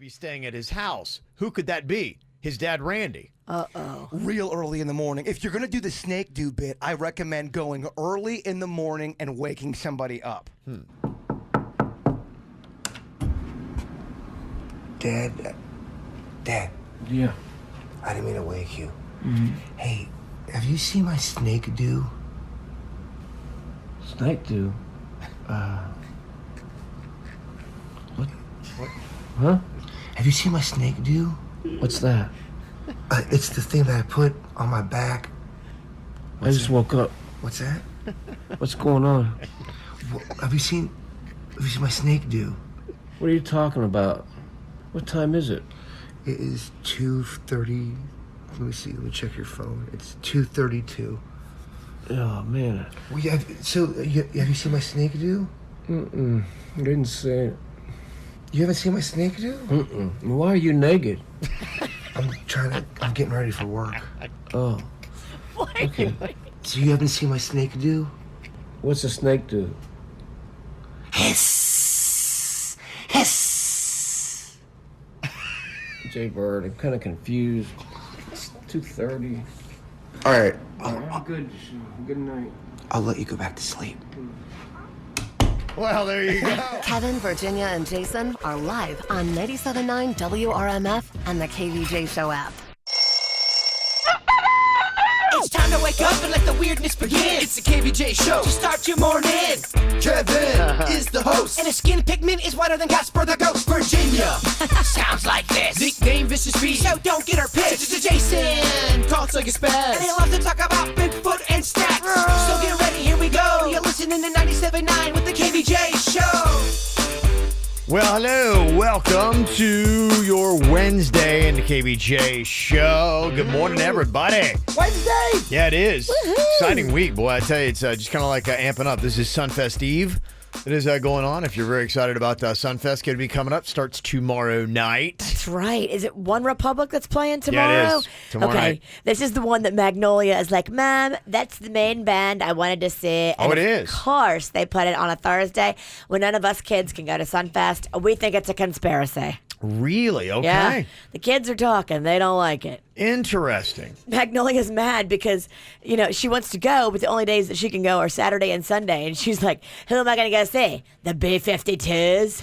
be staying at his house. Who could that be? His dad, Randy. Uh-oh. Real early in the morning. If you're going to do the snake do bit, I recommend going early in the morning and waking somebody up. Dad. Yeah. I didn't mean to wake you. Hey, have you seen my snake do? Snake do? What? Huh? Have you seen my snake do? What's that? It's the thing that I put on my back. I just woke up. What's that? What's going on? Have you seen my snake do? What are you talking about? What time is it? It is 2:30. Let me see. Let me check your phone. It's 2:32. Oh, man. Well, yeah, have you seen my snake do? I didn't say it. You haven't seen my snake do? Why are you naked? I'm getting ready for work. Oh. Okay. So you haven't seen my snake do? What's a snake do? Hiss! Hiss! Jay Bird, I'm kind of confused. It's 2:30. All right, I'm good. Good night. I'll let you go back to sleep. Well, there you go. Kevin, Virginia, and Jason are live on 97.9 WRMF and the KVJ Show app. It's time to wake up and let the weirdness begin. It's the KVJ Show to start your morning. Kevin is the host, and his skin pigment is whiter than Casper the Ghost. Virginia sounds like this. Nickname Vicious Beast, so don't get her pissed. Jason talks like a spaz, and he loves to talk about Bigfoot and stacks. So get ready, here we go. You're listening to 97.9 with the KVJ Show. Well, hello. Welcome to your Wednesday in the KVJ show. Good morning, everybody. Wednesday! Yeah, it is. Exciting week, boy. I tell you, it's just kind of like amping up. This is Sunfest Eve. It is going on. If you're very excited about Sunfest, going to be coming up. Starts tomorrow night. That's right. Is it One Republic that's playing tomorrow? Yeah, it is. Tomorrow night. This is the one that Magnolia is like, Mom, that's the main band I wanted to see. And it is. Of course, they put it on a Thursday when none of us kids can go to Sunfest. We think it's a conspiracy. Really? Okay. Yeah. The kids are talking. They don't like it. Interesting. Magnolia's mad because, she wants to go, but the only days that she can go are Saturday and Sunday. And she's like, who am I going to go see? The B-52s?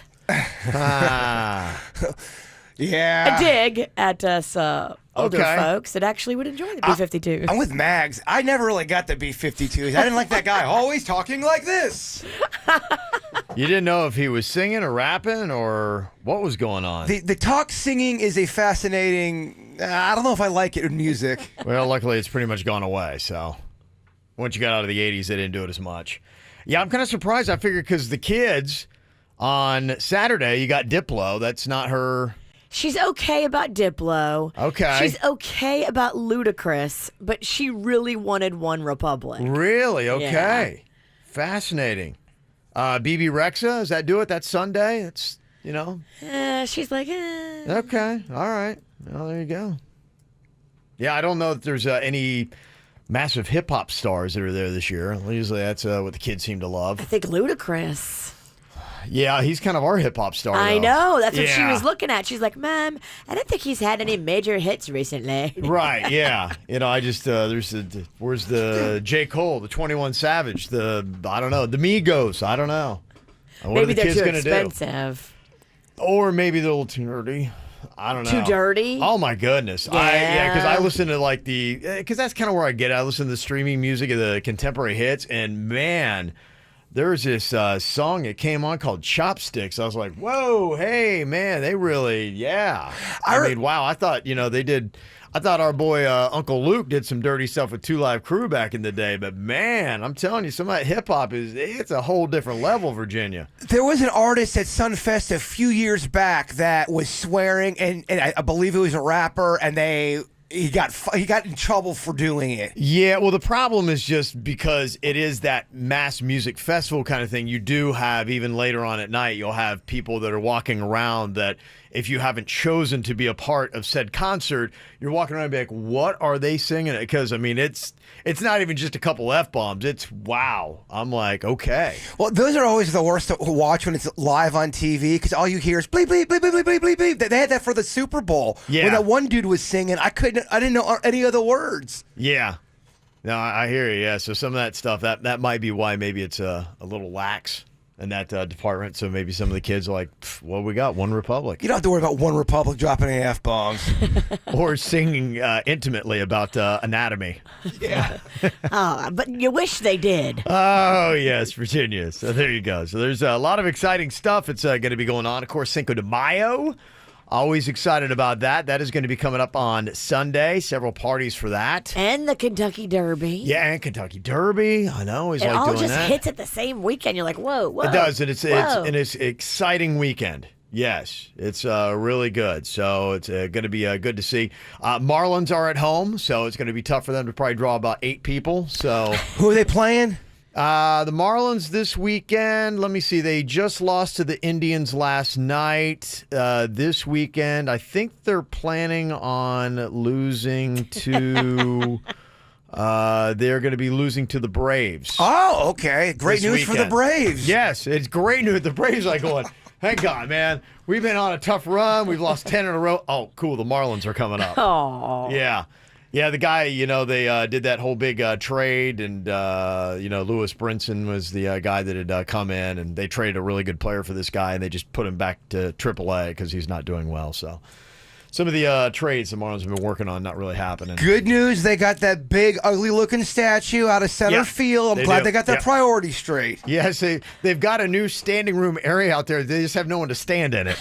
Yeah. A dig at us older Okay. folks that actually would enjoy the B-52s. I'm with Mags. I never really got the B-52s. I didn't like that guy always talking like this. You didn't know if he was singing or rapping or what was going on. The talk singing is a fascinating... I don't know if I like it in music. Well, luckily it's pretty much gone away, so once you got out of the 80s, they didn't do it as much. Yeah, I'm kind of surprised. I figured because the kids on Saturday, you got Diplo. That's not her... She's okay about Diplo. Okay. She's okay about Ludacris, but she really wanted One Republic. Really? Okay. Yeah. Fascinating. BB Rexa, does that do it? That's Sunday? It's, She's like, eh. Okay. All right. Well, there you go. Yeah, I don't know if there's any massive hip-hop stars that are there this year. Usually that's what the kids seem to love. I think Ludacris. Yeah, he's kind of our hip-hop star, I though. know. That's what she Yeah. was looking at. She's like, Mom, I don't think he's had any major hits recently. Right, yeah. I just, where's the J. Cole, the 21 Savage, the Migos, I don't know. What Maybe are the they're kids too gonna expensive. do? Or maybe they're a little too nerdy. I don't know. Too dirty? Oh, my goodness. Yeah. Because I listen to because that's kind of where I get it. I listen to the streaming music of the contemporary hits, and man... There's this song that came on called Chopsticks. I was like, whoa, hey, man, they really, yeah. I mean, wow, I thought, I thought our boy Uncle Luke did some dirty stuff with 2 Live Crew back in the day. But, man, I'm telling you, some of that hip-hop it's a whole different level, Virginia. There was an artist at Sunfest a few years back that was swearing, and I believe it was a rapper, and he got in trouble for doing it. Yeah, well, the problem is just because it is that mass music festival kind of thing, you do have, even later on at night, you'll have people that are walking around that if you haven't chosen to be a part of said concert, you're walking around and be like, what are they singing? Because, I mean, it's not even just a couple F-bombs. It's wow. I'm like, okay. Well, those are always the worst to watch when it's live on TV because all you hear is bleep, bleep, bleep, bleep, bleep, bleep, bleep. They had that for the Super Bowl. Yeah. When that one dude was singing, I didn't know any of the words. Yeah. No, I hear you. Yeah. So some of that stuff, that might be why maybe it's a little lax in that department. So maybe some of the kids are like, well, we got One Republic. You don't have to worry about One Republic dropping any F-bombs. Or singing intimately about anatomy. Yeah. But you wish they did. Oh, yes, Virginia. So there you go. So there's a lot of exciting stuff. It's going to be going on. Of course, Cinco de Mayo. Always excited about that. That is going to be coming up on Sunday. Several parties for that. And the Kentucky Derby. Yeah, and Kentucky Derby. I know. He's It like all doing just that. hits at the same weekend. You're like, whoa, whoa. It does, and it's whoa. an exciting weekend. Yes, it's really good. So it's going to be good to see. Marlins are at home, so it's going to be tough for them to probably draw about 8 people. So Who are they playing? the Marlins this weekend, let me see. They just lost to the Indians last night. This weekend, I think they're planning on losing to. They're going to be losing to the Braves. Oh, okay. Great This news for the weekend. Braves. Yes, it's great news. The Braves are going, hang on, man. We've been on a tough run. We've lost 10 in a row. Oh, cool. The Marlins are coming up. Oh. Yeah. Yeah, the guy, they did that whole big trade, and, Lewis Brinson was the guy that had come in, and they traded a really good player for this guy, and they just put him back to AAA because he's not doing well. So some of the trades the Marlins have been working on not really happening. Good news, they got that big, ugly-looking statue out of center Yeah, field. I'm they glad do. they got their Yeah. priorities straight. Yes, they've got a new standing room area out there. They just have no one to stand in it.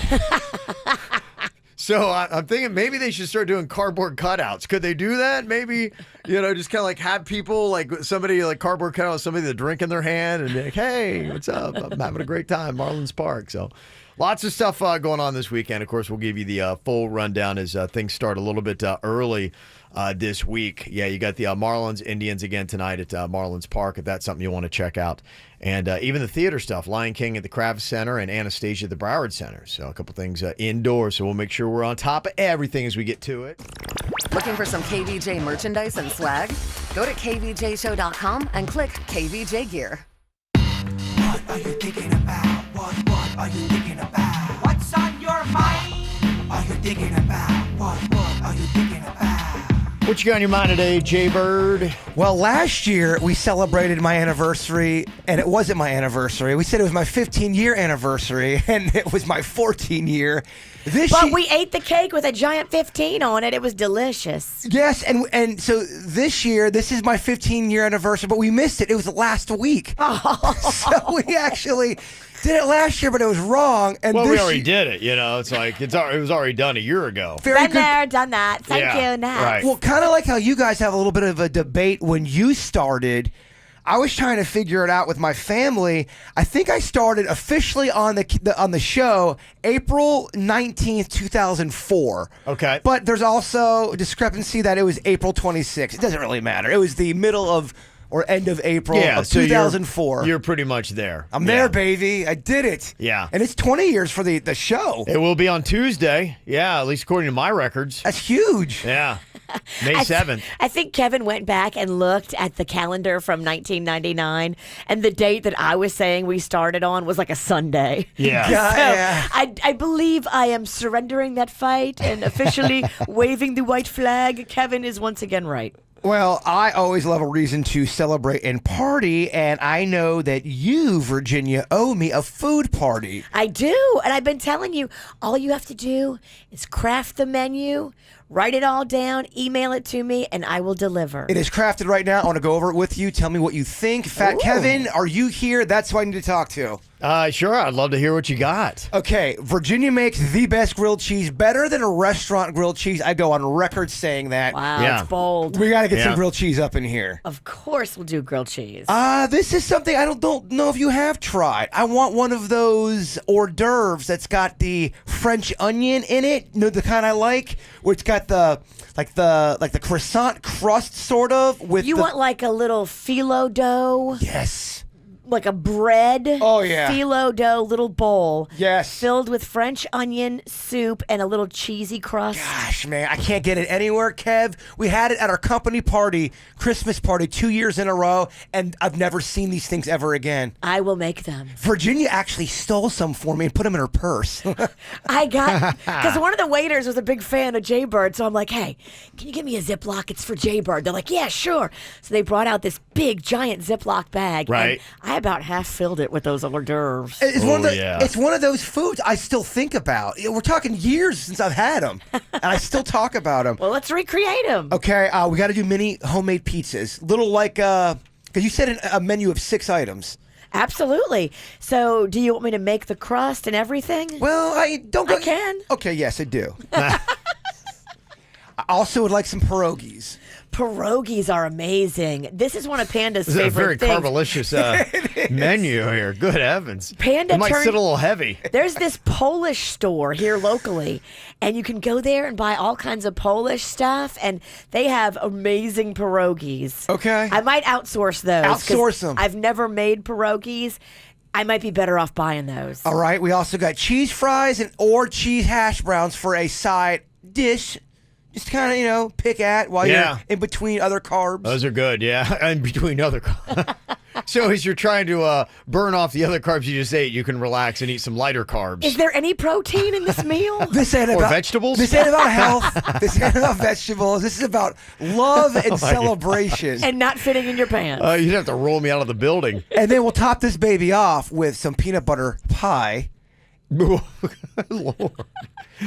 So I'm thinking maybe they should start doing cardboard cutouts. Could they do that? Maybe, just kind of like have people, like somebody like cardboard cutout, somebody with a drink in their hand and be like, hey, what's up? I'm having a great time, Marlins Park. So lots of stuff going on this weekend. Of course, we'll give you the full rundown as things start a little bit early this week. Yeah, you got the Marlins Indians again tonight at Marlins Park, if that's something you want to check out. And even the theater stuff, Lion King at the Kravis Center and Anastasia at the Broward Center. So a couple things indoors, so we'll make sure we're on top of everything as we get to it. Looking for some KVJ merchandise and swag? Go to kvjshow.com and click KVJ Gear. What are you thinking about? What are you thinking about? What's on your mind? Are you thinking about? What are you thinking about? What you got on your mind today, Jay Bird? Well, last year we celebrated my anniversary, and it wasn't my anniversary. We said it was my 15-year anniversary, and it was my 14-year. But we ate the cake with a giant 15 on it. It was delicious. Yes, and so this year, this is my 15-year anniversary, but we missed it. It was last week. So we actually did it last year, but it was wrong. And Well, this we already year, did it. It's like it was already done a year ago. very Been good. there, done that. Thank Yeah, you, next. right. Well, kind of like how you guys have a little bit of a debate when you started. I was trying to figure it out with my family. I think I started officially on the show April 19th, 2004. Okay. But there's also a discrepancy that it was April 26th. It doesn't really matter. It was the middle of or end of April of so 2004. You're pretty much there. I'm there, baby. I did it. Yeah. And it's 20 years for the show. It will be on Tuesday. Yeah, at least according to my records. That's huge. Yeah. May 7th. I think Kevin went back and looked at the calendar from 1999, and the date that I was saying we started on was like a Sunday. Yeah. Yeah. I believe I am surrendering that fight and officially waving the white flag. Kevin is once again right. Well, I always love a reason to celebrate and party, and I know that you, Virginia, owe me a food party. I do, and I've been telling you, all you have to do is craft the menu, write it all down, email it to me, and I will deliver. It is crafted right now. I want to go over it with you. Tell me what you think. Fat Ooh. Kevin, are you here? That's who I need to talk to. Sure. I'd love to hear what you got. Okay, Virginia makes the best grilled cheese, better than a restaurant grilled cheese. I go on record saying that. Wow, Yeah. it's bold. We got to get some Yeah. grilled cheese up in here. Of course we'll do grilled cheese. This is something I don't know if you have tried. I want one of those hors d'oeuvres that's got the French onion in it. You know, the kind I like, where it's got the croissant crust sort of with You want like a little phyllo dough? Yes. like a bread Oh, yeah. phyllo dough little bowl. Yes. Filled with French onion soup and a little cheesy crust. Gosh, man, I can't get it anywhere, Kev. We had it at our company party, Christmas party, 2 years in a row, and I've never seen these things ever again. I will make them. Virginia actually stole some for me and put them in her purse. I got, because one of the waiters was a big fan of Jaybird, so I'm like, hey, can you give me a Ziploc? It's for Jaybird. They're like, yeah, sure. So they brought out this big, giant Ziploc bag. Right. And I about half filled it with those hors d'oeuvres. It's one of those foods I still think about. We're talking years since I've had them, and I still talk about them. Well, let's recreate them. Okay, we got to do mini homemade pizzas. Little like, because you said a menu of 6 items. Absolutely. So, do you want me to make the crust and everything? Well, I don't go. I can. Okay, yes, I do. I also would like some pierogies. Pierogies are amazing. This is one of Panda's This is a very favorite things. carbalicious menu here. Good heavens. Panda it might turned- sit a little heavy. There's this Polish store here locally, and you can go there and buy all kinds of Polish stuff, and they have amazing pierogies. Okay. I might outsource those. 'cause Outsource them. I've never made pierogies. I might be better off buying those. All right, we also got cheese fries or cheese hash browns for a side dish. Just kind of, pick at while you're in between other carbs. Those are good, yeah. In between other carbs. So as you're trying to burn off the other carbs you just ate, you can relax and eat some lighter carbs. Is there any protein in this meal? This ain't Or about vegetables? This ain't about health. This ain't about vegetables. This is about love and celebration. And not fitting in your pants. You'd have to roll me out of the building. And then we'll top this baby off with some peanut butter pie. Lord.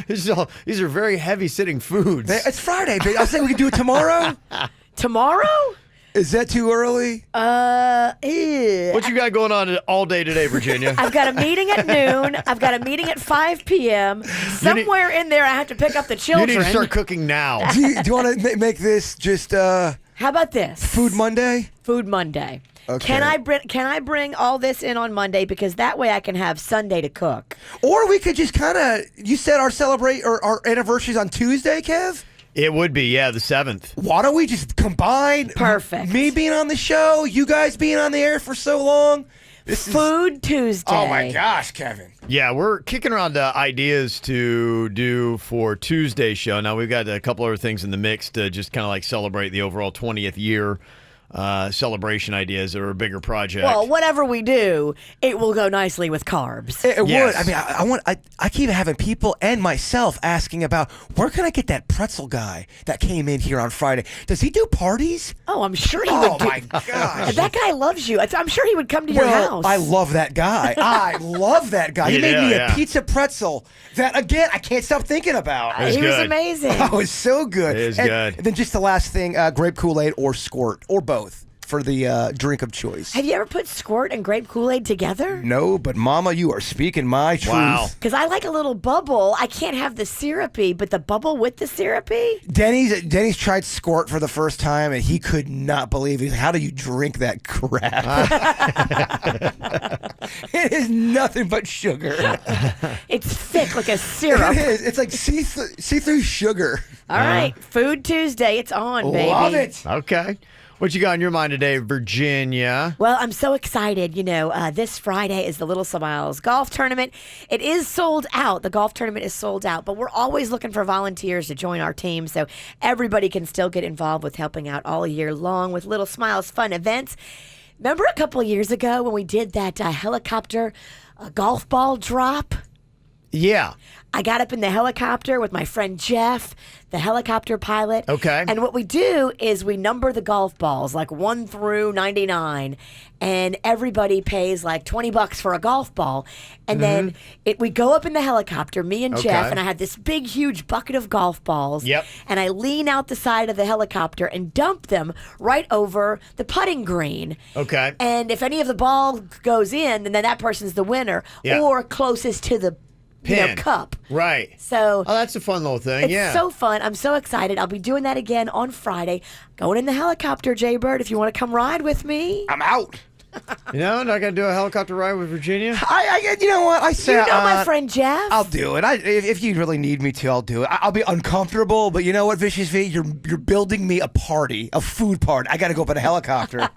These are very heavy-sitting foods. It's Friday, baby. I was saying we could do it tomorrow. Tomorrow? Is that too early? Ew. What you got going on all day today, Virginia? I've got a meeting at noon. I've got a meeting at 5 p.m. Somewhere in there, I have to pick up the You children. need to start cooking now. Do you want to make this just How about this? Food Monday? Food Monday. Okay. Can I bring all this in on Monday, because that way I can have Sunday to cook. Or we could just kind of, you said our our anniversary's on Tuesday, Kev? It would be, yeah, the 7th. Why don't we just combine Perfect. me being on the show, you guys being on the air for so long? This is Food Tuesday. Oh my gosh, Kevin. Yeah, we're kicking around ideas to do for Tuesday's show. Now, we've got a couple other things in the mix to just kind of like celebrate the overall 20th year celebration ideas or a bigger project. Well, whatever we do, it will go nicely with carbs. It Yes. would. I mean, I keep having people and myself asking about where can I get that pretzel guy that came in here on Friday? Does he do parties? Oh, I'm sure he Oh would do. my gosh. That guy loves you. I'm sure he would come to your house. I love that guy. I love that guy. He made me Yeah. a pizza pretzel that, again, I can't stop thinking about. It's He was good. amazing. Oh, it's so good. It is And good. then just the last thing, grape Kool-Aid or squirt, or both, for the drink of choice. Have you ever put squirt and grape Kool-Aid together? No, but Mama, you are speaking my truth. Wow. Because I like a little bubble. I can't have the syrupy, but the bubble with the syrupy? Denny's tried squirt for the first time, and he could not believe it. He's like, how do you drink that crap? It is nothing but sugar. It's thick like a syrup. It is. It's like see-through sugar. All right, Food Tuesday, it's on, baby. Love it. Okay. What you got in your mind today, Virginia? Well, I'm so excited. This Friday is the Little Smiles golf tournament. It is sold out. The golf tournament is sold out, but we're always looking for volunteers to join our team, so everybody can still get involved with helping out all year long with Little Smiles fun events. Remember a couple of years ago when we did that helicopter golf ball drop? Yeah. I got up in the helicopter with my friend Jeff, the helicopter pilot. Okay. And what we do is we number the golf balls, like 1 through 99, and everybody pays like $20 for a golf ball. And then we go up in the helicopter, me and Jeff, Okay. and I have this big, huge bucket of golf balls. Yep. And I lean out the side of the helicopter and dump them right over the putting green. Okay. And if any of the ball goes in, then that person's the winner, Yeah. or closest to the Pin. cup. Right. So Oh, that's a fun little thing. it's yeah. so fun. I'm so excited. I'll be doing that again on Friday. Going in the helicopter, Jaybird, if you want to come ride with me. I'm out. Not gonna do a helicopter ride with Virginia? You know what? I say You know my friend Jeff. I'll do it. If you really need me to, I'll do it. I'll be uncomfortable, but you know what, Vicious V? You're building me a party, a food party. I got to go up in a helicopter.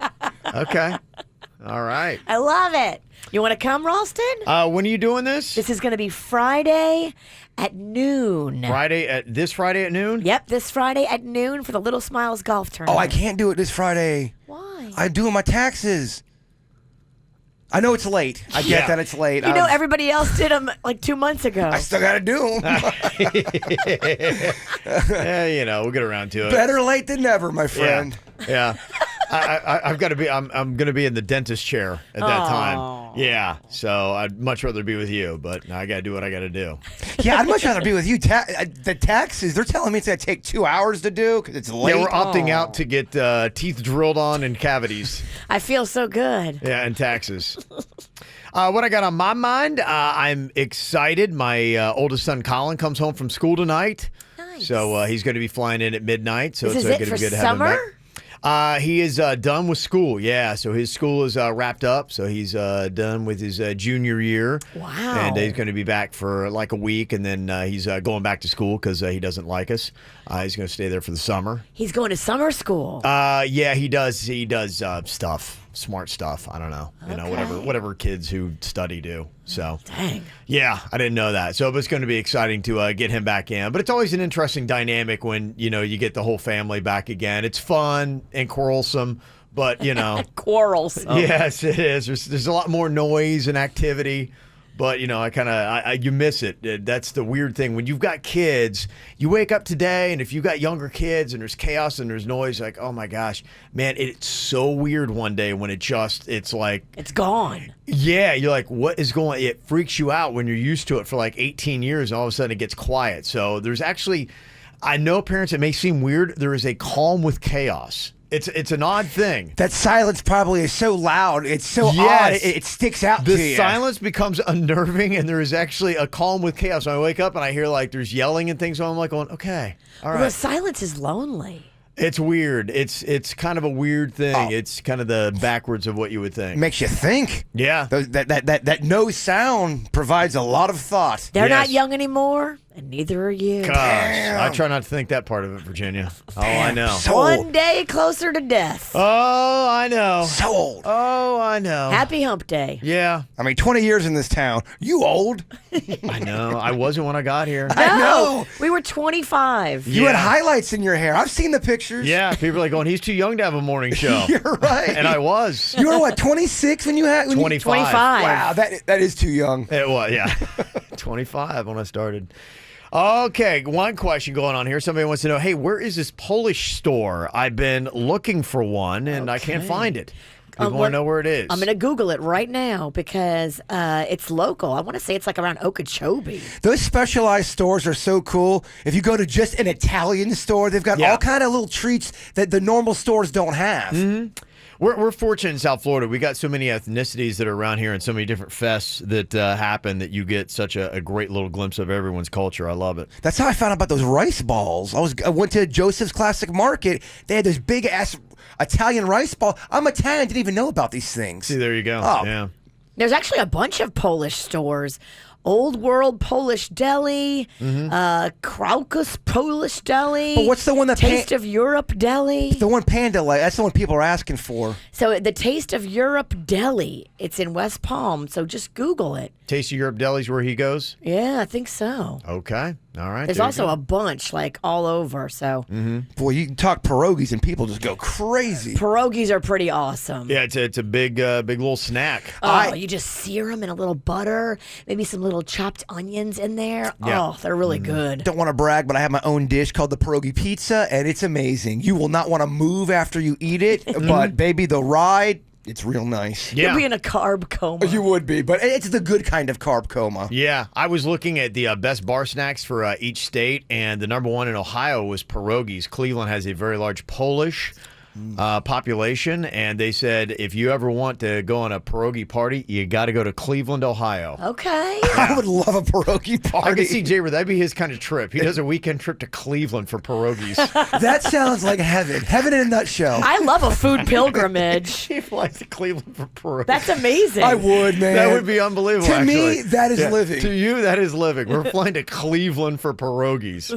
Okay. All right. I love it. You want to come, Ralston? When are you doing this? This is going to be Friday at noon. This Friday at noon? Yep, this Friday at noon for the Little Smiles Golf Oh, Tournament. I can't do it this Friday. Why? I'm doing my taxes. I know it's late. I get that it's late. You know, everybody else did them like 2 months ago. I still got to do them. Yeah, you know, we'll get around to it. Better late than never, my friend. Yeah. I've got to be. I'm going to be in the dentist chair at that time. Yeah. So I'd much rather be with you, but I got to do what I got to do. Yeah, I'd much rather be with you. The taxes, they're telling me it's going to take 2 hours to do because it's late. Yeah, we're opting out to get teeth drilled on and cavities. I feel so good. Yeah, and taxes. What I got on my mind, I'm excited. My oldest son, Colin, comes home from school tonight. Nice. So he's going to be flying in at midnight. So This it's is it going to for be good to have him back. summer? He is done with school, yeah. So his school is wrapped up. So he's done with his junior year. Wow. And he's going to be back for like a week, and then he's going back to school because he doesn't like us. He's going to stay there for the summer. He's going to summer school. Yeah, he does. He does stuff, smart stuff. I don't know, you know, whatever kids who study do. So, Dang. yeah, I didn't know that. So it's going to be exciting to get him back in. But it's always an interesting dynamic when you get the whole family back again. It's fun and quarrelsome, but Quarrelsome. yes, it is. There's a lot more noise and activity. But, you miss it. That's the weird thing. When you've got kids, you wake up today, and if you've got younger kids and there's chaos and there's noise, like, oh my gosh, man, it's so weird one day when it's like. It's gone. Yeah, you're like, what is going on? It freaks you out when you're used to it for like 18 years, and all of a sudden it gets quiet. So there's actually, I know parents, it may seem weird, there is a calm with chaos. It's an odd thing. That silence probably is so loud. It's so Yes. odd. It sticks out to you. The silence becomes unnerving, and there is actually a calm with chaos. When I wake up and I hear like there's yelling and things, so I'm like going, okay, all right. Well, the silence is lonely. It's weird. It's kind of a weird thing. It's kind of the backwards of what you would think. Makes you think. Yeah. That no sound provides a lot of thought. They're not Yes. young anymore, and neither are you. Gosh, I try not to think that part of it, Virginia. Oh, I know. So One old. day closer to death. Oh, I know. So old. Oh, I know. Happy hump day. Yeah, I mean, 20 years in this town. You old. I know. I wasn't when I got here. I know. We were 25. You had Yeah. highlights in your hair. I've seen the pictures. Yeah, people are like going, he's too young to have a morning show. You're right. And I was. You were what, 26 when you had 25. 25. Wow, that is too young. It was, yeah. 25 when I started. Okay, one question going on here. Somebody wants to know, hey, where is this Polish store? I've been looking for one, and I can't find it. People want to know where it is. I'm going to Google it right now because it's local. I want to say it's like around Okeechobee. Those specialized stores are so cool. If you go to just an Italian store, they've got Yeah. all kind of little treats that the normal stores don't have. Mm-hmm. We're fortunate in South Florida. We got so many ethnicities that are around here and so many different fests that happen that you get such a great little glimpse of everyone's culture. I love it. That's how I found out about those rice balls. I went to Joseph's Classic Market. They had those big ass Italian rice ball. I'm Italian, didn't even know about these things. See, there you go. Oh. Yeah. There's actually a bunch of Polish stores. Old World Polish Deli, Krakus Polish Deli. But what's the one that Taste of Europe Deli? The one Panda Light, that's the one people are asking for. So the Taste of Europe Deli, it's in West Palm. So just Google it. Taste of Europe Deli's where he goes? Yeah, I think so. Okay. All right. There's there you also go. a bunch like all over. So Boy, you can talk pierogies and people just go crazy. pierogies are pretty awesome. Yeah, it's a big little snack. Oh, you just sear them in a little butter, maybe some little chopped onions in there. Yeah. Oh, they're really good. Don't want to brag, but I have my own dish called the pierogi pizza, and it's amazing. You will not want to move after you eat it, but baby, the ride, it's real nice. Yeah. You'll be in a carb coma. You would be, but it's the good kind of carb coma. Yeah, I was looking at the best bar snacks for each state, and the number one in Ohio was pierogies. Cleveland has a very large Polish population, and they said if you ever want to go on a pierogi party, you got to go to Cleveland, Ohio. Okay. I would love a pierogi party. I can see Jay, that'd be his kind of trip. He does a weekend trip to Cleveland for pierogies. That sounds like heaven. Heaven in a nutshell. I love a food pilgrimage. He flies to Cleveland for pierogies. That's amazing. I would, man. That would be unbelievable. To me, actually. that is living. To you, that is living. We're flying to Cleveland for pierogies.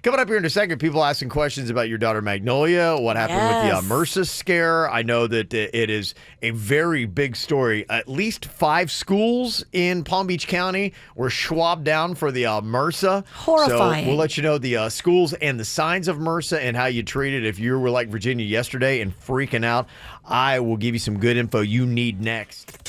Coming up here in a second, people asking questions about your daughter Magnolia, what happened with the MRSA scare. I know that it is a very big story. At least 5 schools in Palm Beach County were swabbed down for the MRSA. Horrifying. So we'll let you know the schools and the signs of MRSA and how you treat it. If you were like Virginia yesterday and freaking out, I will give you some good info you need next.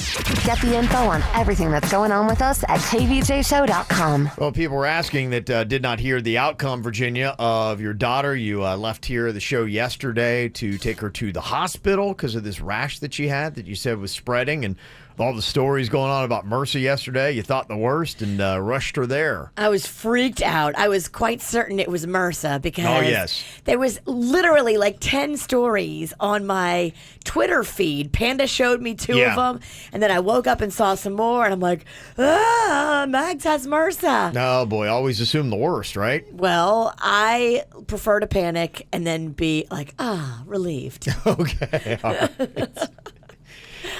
Get the info on everything that's going on with us at kvjshow.com. Well, people were asking that did not hear the outcome, Virginia, of your daughter. You left here at the show yesterday to take her to the hospital because of this rash that she had that you said was spreading. And with all the stories going on about MRSA yesterday, you thought the worst and rushed her there. I was freaked out. I was quite certain it was MRSA because there was literally like 10 stories on my Twitter feed. Panda showed me 2 of them, and then I woke up and saw some more, and I'm like, Mags has MRSA. Oh, boy. Always assume the worst, right? Well, I prefer to panic and then be like, relieved. Okay. All right.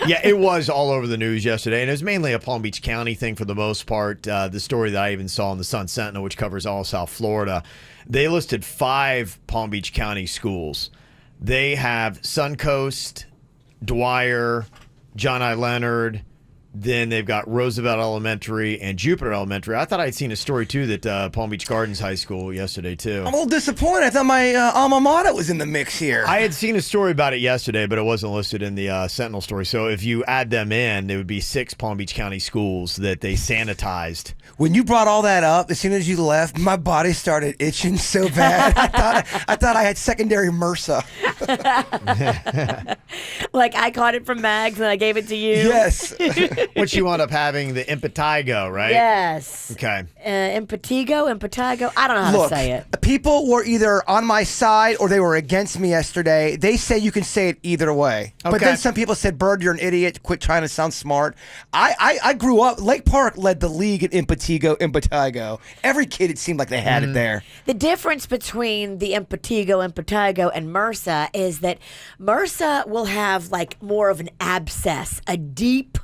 Yeah, it was all over the news yesterday, and it was mainly a Palm Beach County thing for the most part. The story that I even saw in the Sun Sentinel, which covers all South Florida, they listed 5 Palm Beach County schools. They have Suncoast, Dwyer, John I. Leonard, then they've got Roosevelt Elementary and Jupiter Elementary. I thought I'd seen a story, too, that Palm Beach Gardens High School yesterday, too. I'm a little disappointed. I thought my alma mater was in the mix here. I had seen a story about it yesterday, but it wasn't listed in the Sentinel story. So if you add them in, it would be 6 Palm Beach County schools that they sanitized. When you brought all that up, as soon as you left, my body started itching so bad. I thought I had secondary MRSA. Like I caught it from Mags and I gave it to you. Yes. Which you wound up having the impetigo, right? Yes. Okay. Impetigo. I don't know how to say it. People were either on my side or they were against me yesterday. They say you can say it either way. Okay. But then some people said, Bird, you're an idiot. Quit trying to sound smart. I grew up, Lake Park led the league in impetigo. Every kid, it seemed like they had it there. The difference between the impetigo, and MRSA is that MRSA will have like more of an abscess, a deep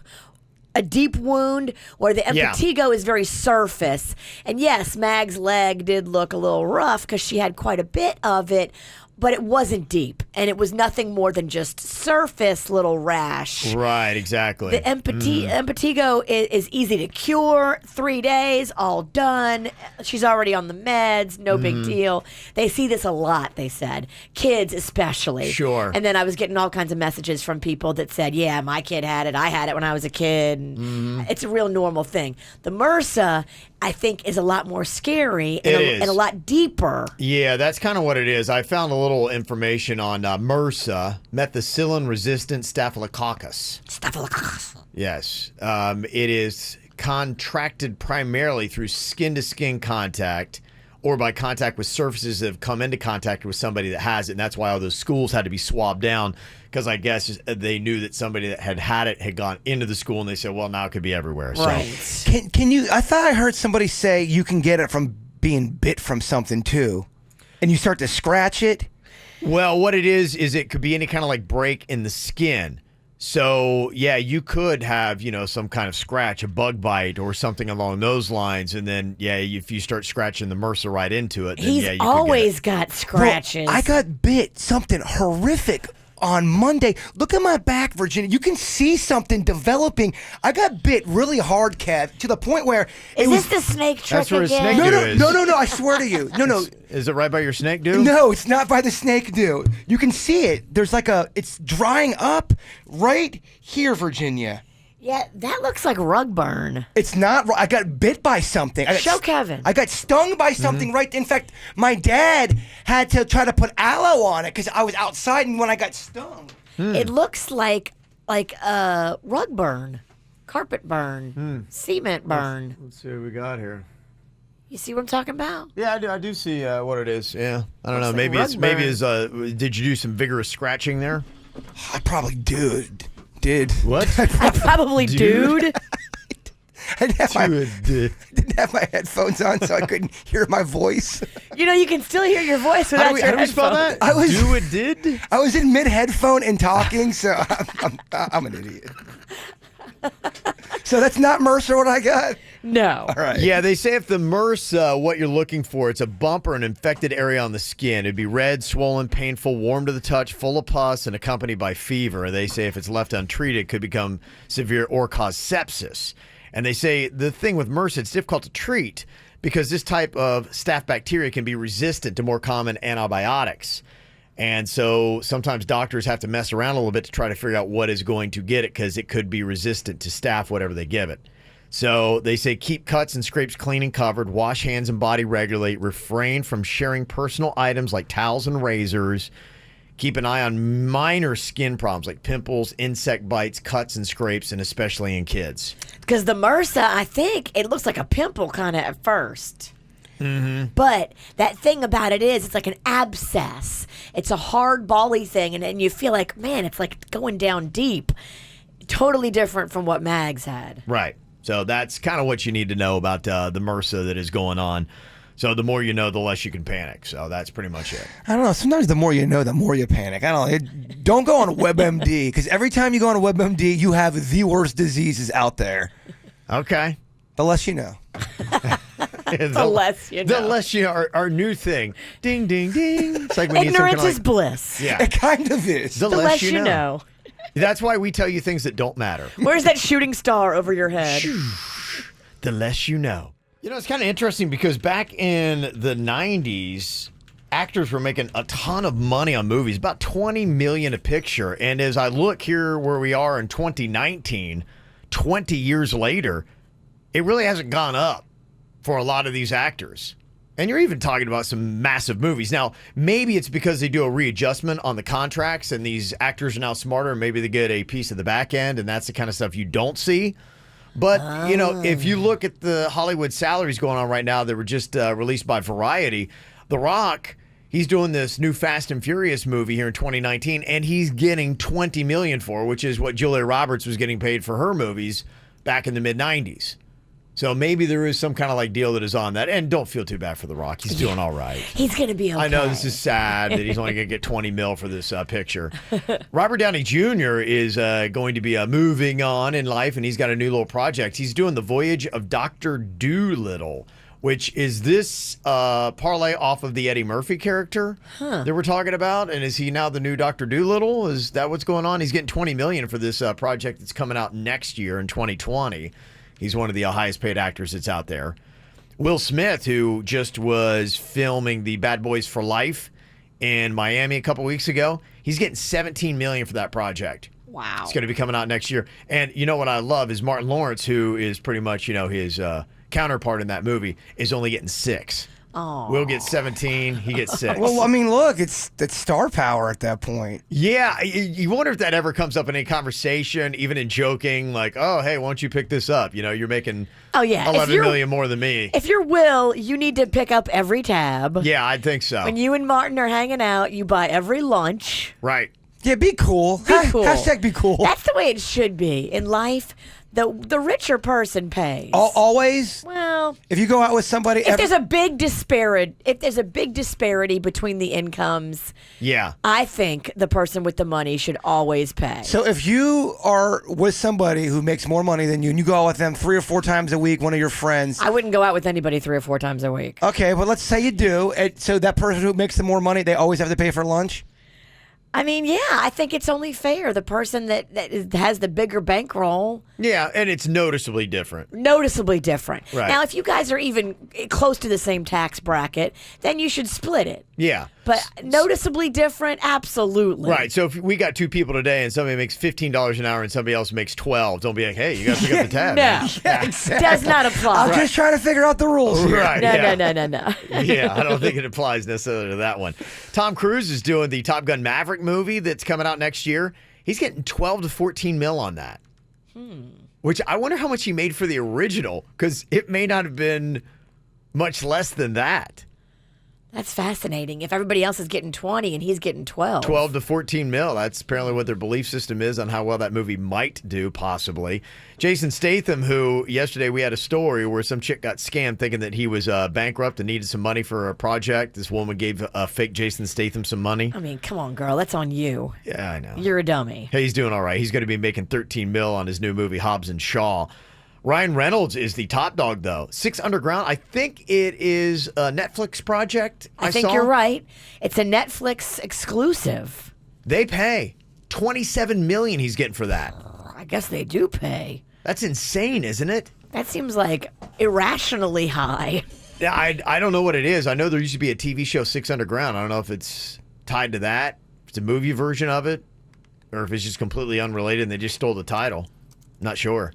wound, where the impetigo is very surface. And yes, Mag's leg did look a little rough because she had quite a bit of it, but it wasn't deep, and it was nothing more than just surface little rash. Right, exactly. The impetigo is easy to cure, 3 days, all done. She's already on the meds, no big deal. They see this a lot, they said. Kids especially. Sure. And then I was getting all kinds of messages from people that said, yeah, my kid had it. I had it when I was a kid. And it's a real normal thing. The MRSA, I think, is a lot more scary and a lot deeper. Yeah, that's kind of what it is. I found a little information on MRSA, methicillin-resistant staphylococcus. Yes. It is contracted primarily through skin-to-skin contact or by contact with surfaces that have come into contact with somebody that has it. And that's why all those schools had to be swabbed down, because I guess they knew that somebody that had it had gone into the school, and they said, well, now it could be everywhere. Right. So, Can you? I thought I heard somebody say you can get it from being bit from something too, and you start to scratch it. well, what it is it could be any kind of like break in the skin. So, yeah, you could have, some kind of scratch, a bug bite or something along those lines. And then, if you start scratching the MRSA right into it, then, He's you always got scratches. Well, I got bit something horrific on Monday. Look at my back, Virginia. You can see something developing. I got bit really hard, Kev, to the point where Is this the snake trick That's where a again? snake No, is. no, I swear to you. No. Is it right by your snake, dude? No, it's not by the snake do. You can see it. There's it's drying up right here, Virginia. Yeah, that looks like rug burn. It's not. I got bit by something. Show Kevin. I got stung by something right. In fact, my dad had to try to put aloe on it because I was outside and when I got stung. It looks like rug burn, carpet burn, cement burn. Let's see what we got here. You see what I'm talking about? Yeah, I do see what it is. Yeah, I don't know. like Maybe rug it's burn. did you do some vigorous scratching there? I probably did. What? I probably dude. I didn't have my headphones on, so I couldn't hear my voice. You can still hear your voice How without do your we spell headphones. that? Did? I was in mid-headphone and talking, so I'm an idiot. So that's not MRSA what I got? No. All right. Yeah, they say if the MRSA, what you're looking for, it's a bump or an infected area on the skin. It'd be red, swollen, painful, warm to the touch, full of pus, and accompanied by fever. They say if it's left untreated, it could become severe or cause sepsis. And they say the thing with MRSA, it's difficult to treat because this type of staph bacteria can be resistant to more common antibiotics. And so sometimes doctors have to mess around a little bit to try to figure out what is going to get it because it could be resistant to staph, whatever they give it. So they say keep cuts and scrapes clean and covered, wash hands and body regularly, refrain from sharing personal items like towels and razors, keep an eye on minor skin problems like pimples, insect bites, cuts and scrapes, and especially in kids. Because the MRSA, I think it looks like a pimple kind of at first. Mm-hmm. But that thing about it is, it's like an abscess. It's a hard, bally thing, and you feel like, man, it's like going down deep. Totally different from what Mags had. Right. So that's kind of what you need to know about the MRSA that is going on. So the more you know, the less you can panic. So that's pretty much it. I don't know. Sometimes the more you know, the more you panic. I don't know. Don't go on WebMD because every time you go on WebMD, you have the worst diseases out there. Okay. The less you know. The less you know. The less you know. Our new thing. Ding, ding, ding. It's like we need Ignorance something is bliss. Yeah. It kind of is. The The less you know. That's why we tell you things that don't matter. Where's that shooting star over your head? The less you know. You know, it's kind of interesting because back in the 90s, actors were making a ton of money on movies, about $20 million a picture. And as I look here where we are in 2019, 20 years later, it really hasn't gone up for a lot of these actors. And you're even talking about some massive movies. Now, maybe it's because they do a readjustment on the contracts and these actors are now smarter and maybe they get a piece of the back end and that's the kind of stuff you don't see. But, you know, if you look at the Hollywood salaries going on right now that were just released by Variety, The Rock, he's doing this new Fast and Furious movie here in 2019, and he's getting $20 million for it, which is what Julia Roberts was getting paid for her movies back in the mid-'90s. So maybe there is some kind of like deal that is on that. And don't feel too bad for The Rock. He's doing all right. He's going to be okay. I know this is sad that he's only going to get 20 mil for this picture. Robert Downey Jr. is going to be moving on in life, and he's got a new little project. He's doing The Voyage of Dr. Dolittle, which is this parlay off of the Eddie Murphy character that we're talking about. And is he now the new Dr. Dolittle? Is that what's going on? He's getting $20 million for this project that's coming out next year in 2020. He's one of the highest paid actors that's out there. Will Smith, who just was filming the Bad Boys for Life in Miami a couple weeks ago, he's getting $17 million for that project. Wow. It's going to be coming out next year. And you know what I love is Martin Lawrence, who is pretty much, you know, his counterpart in that movie, is only getting 6. Aww. Will gets 17. He gets 6. Well, I mean, look, it's star power at that point. Yeah, you wonder if that ever comes up in any conversation, even in joking, like, oh, hey, why don't you pick this up? You know, you're making $11 million more than me. If you're Will, you need to pick up every tab. Yeah, I think so. When you and Martin are hanging out, you buy every lunch. Right. Yeah, be cool. Be cool. Hashtag be cool. That's the way it should be. In life, the richer person pays. Always? Well, if you go out with somebody... If there's a big disparity between the incomes, yeah, I think the person with the money should always pay. So if you are with somebody who makes more money than you and you go out with them 3 or 4 times a week, one of your friends... I wouldn't go out with anybody 3 or 4 times a week. Okay, but let's say you do. So that person who makes the more money, they always have to pay for lunch? I mean, yeah, I think it's only fair. The person that has the bigger bankroll. Yeah, and it's noticeably different. Noticeably different. Right. Now, if you guys are even close to the same tax bracket, then you should split it. Yeah. But noticeably different, absolutely. Right. So if we got 2 people today and somebody makes $15 an hour and somebody else makes 12, don't be like, hey, you got to pick up the tab. No. Yeah, exactly. Does not apply. I'm just trying to figure out the rules here. Right. No. Yeah, I don't think it applies necessarily to that one. Tom Cruise is doing the Top Gun Maverick movie that's coming out next year. He's getting 12 to 14 mil on that. Which I wonder how much he made for the original, because it may not have been much less than that. That's fascinating. If everybody else is getting 20 and he's getting 12. 12 to 14 mil. That's apparently what their belief system is on how well that movie might do, possibly. Jason Statham, who yesterday we had a story where some chick got scammed thinking that he was bankrupt and needed some money for a project. This woman gave fake Jason Statham some money. I mean, come on, girl. That's on you. Yeah, I know. You're a dummy. Hey, he's doing all right. He's going to be making 13 mil on his new movie, Hobbs and Shaw. Ryan Reynolds is the top dog, though. Six Underground, I think it is a Netflix project. I think saw. you're right. It's a Netflix exclusive. They pay $27 million he's getting for that. I guess they do pay. That's insane, isn't it? That seems like irrationally high. Yeah, I don't know what it is. I know there used to be a TV show, Six Underground. I don't know if it's tied to that, if it's a movie version of it, or if it's just completely unrelated and they just stole the title. Not sure.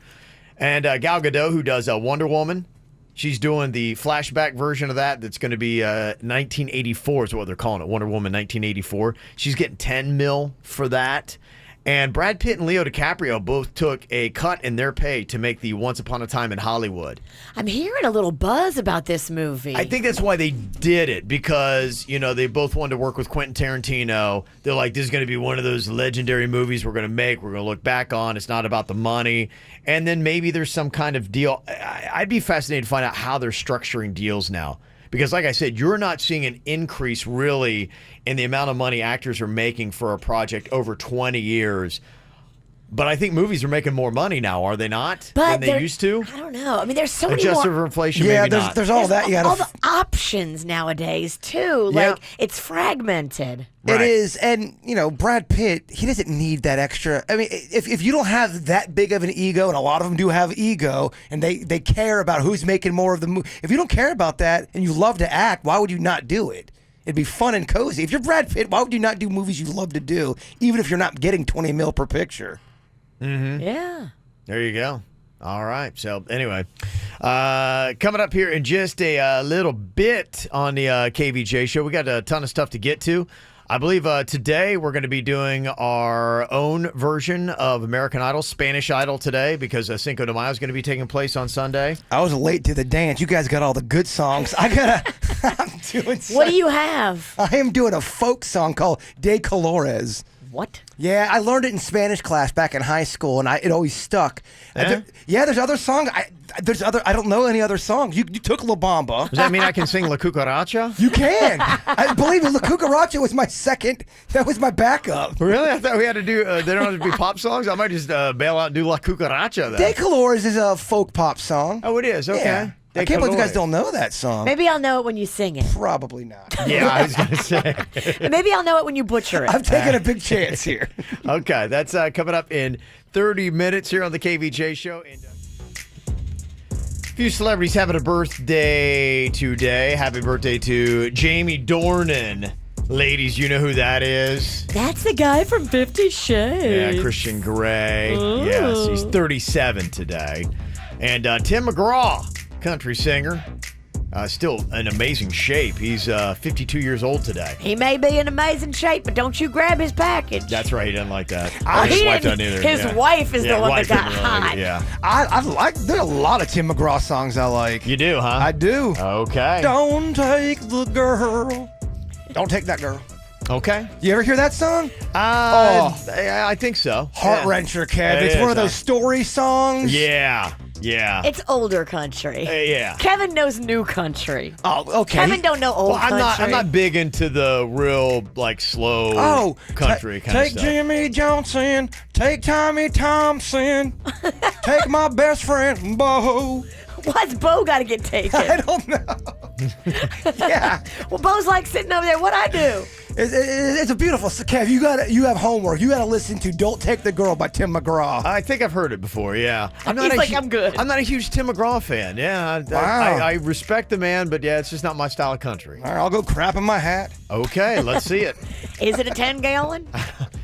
And Gal Gadot, who does Wonder Woman, she's doing the flashback version of that. That's going to be 1984 is what they're calling it, Wonder Woman 1984. She's getting $10 million for that. And Brad Pitt and Leo DiCaprio both took a cut in their pay to make the Once Upon a Time in Hollywood. I'm hearing a little buzz about this movie. I think that's why they did it, because, you know, they both wanted to work with Quentin Tarantino. They're like, this is going to be one of those legendary movies we're going to make, we're going to look back on. It's not about the money. And then maybe there's some kind of deal. I'd be fascinated to find out how they're structuring deals now. Because like I said, you're not seeing an increase really in the amount of money actors are making for a project over 20 years. But I think movies are making more money now, are they not? Than they used to? I don't know. I mean, there's so many Adjusted more. for inflation, Yeah, maybe not. there's all that. You all gotta the options nowadays too. Yeah. Like it's fragmented. Right. It is, and you know, Brad Pitt, he doesn't need that extra. I mean, if you don't have that big of an ego, and a lot of them do have ego, and they care about who's making more of the movie. If you don't care about that and you love to act, why would you not do it? It'd be fun and cozy. If you're Brad Pitt, why would you not do movies you love to do, even if you're not getting 20 mil per picture? Mm-hmm. Yeah. There you go. All right. So anyway, coming up here in just a little bit on the KVJ show, we got a ton of stuff to get to. I believe today we're going to be doing our own version of American Idol, Spanish Idol today, because Cinco de Mayo is going to be taking place on Sunday. I was late to the dance. You guys got all the good songs. I'm doing. What do you have? I am doing a folk song called De Colores. What? Yeah, I learned it in Spanish class back in high school, and it always stuck. Yeah? There's other songs. I don't know any other songs. You took La Bamba. Does that mean I can sing La Cucaracha? You can. I believe it. La Cucaracha was my second. That was my backup. Really? I thought we had to do, they don't have to be pop songs? I might just bail out and do La Cucaracha then. De Colores is a folk pop song. Oh, it is? Okay. Yeah. De I can't believe you guys Colores. don't know that song. Maybe I'll know it when you sing it. Probably not. Yeah, I was going to say. And maybe I'll know it when you butcher it. I'm taking a big chance here. Okay, that's coming up in 30 minutes here on the KVJ show. And, a few celebrities having a birthday today. Happy birthday to Jamie Dornan. Ladies, you know who that is. That's the guy from 50 Shades. Yeah, Christian Grey. Ooh. Yes, he's 37 today. And Tim McGraw, country singer, still in amazing shape. He's 52 years old today. He may be in amazing shape, but don't you grab his package. That's right, he doesn't like that. He His wife didn't- doesn't either. his Yeah. wife is the one that wife got didn't really like hot. it, Yeah. I like. There's a lot of Tim McGraw songs I like. You do, huh? I do. Okay. Don't take the girl. Don't take that girl. Okay. You ever hear that song? I think so. Heart wrencher, Kev. It It's one is, of those huh? story songs. Yeah. Yeah. It's older country. Yeah. Kevin knows new country. Oh, okay. Kevin don't know old Well, I'm country. not big into the real slow country kind of take stuff. Jimmy Johnson, take Tommy Thompson, take my best friend Bo. Why's Bo got to get taken? I don't know. Yeah, Well, Bo's like sitting over there. What I do? it's a beautiful. Kev, you have homework. You got to listen to "Don't Take the Girl" by Tim McGraw. I think I've heard it before. Yeah, He's like, I'm good. I'm not a huge Tim McGraw fan. Yeah, Wow. I respect the man, but yeah, it's just not my style of country. All right, I'll go crap in my hat. Okay, let's see it. Is it a 10-gallon?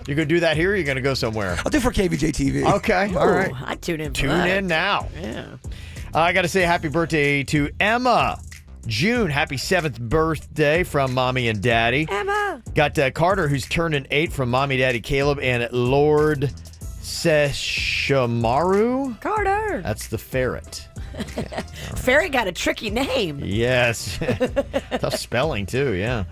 You gonna do that here? Or you gonna go somewhere? I'll do for KVJ TV. Okay, all right. I tune in for Tune that. in now. Yeah. I got to say happy birthday to Emma June. Happy 7th birthday from Mommy and Daddy. Emma. Got Carter, who's turning 8 from Mommy, Daddy, Caleb, and Lord Seshamaru. Carter. That's the ferret. Ferry got a tricky name. Yes. Tough spelling, too, yeah.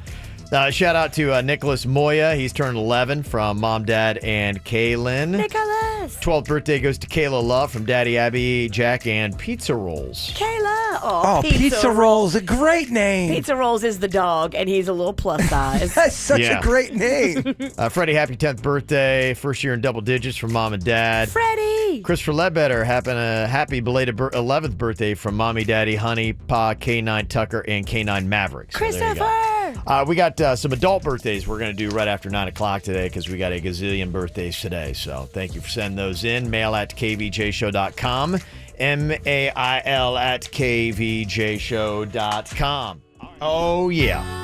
Shout out to Nicholas Moya. He's turned 11 from Mom, Dad, and Kaylin. Nicholas. 12th birthday goes to Kayla Love from Daddy, Abby, Jack, and Pizza Rolls. Kayla. Oh, Pizza Rolls, a great name. Pizza Rolls is the dog, and he's a little plus size. That's such Yeah. a great name. Freddie, happy 10th birthday. First year in double digits from Mom and Dad. Freddie. Yay! Christopher Ledbetter, happy belated 11th birthday from Mommy, Daddy, Honey, Pa, K9 Tucker, and K9 Maverick. So there you go. Christopher! We got some adult birthdays we're going to do right after 9 o'clock today because we got a gazillion birthdays today. So thank you for sending those in. Mail at kvjshow.com. mail at kvjshow.com. Oh, yeah.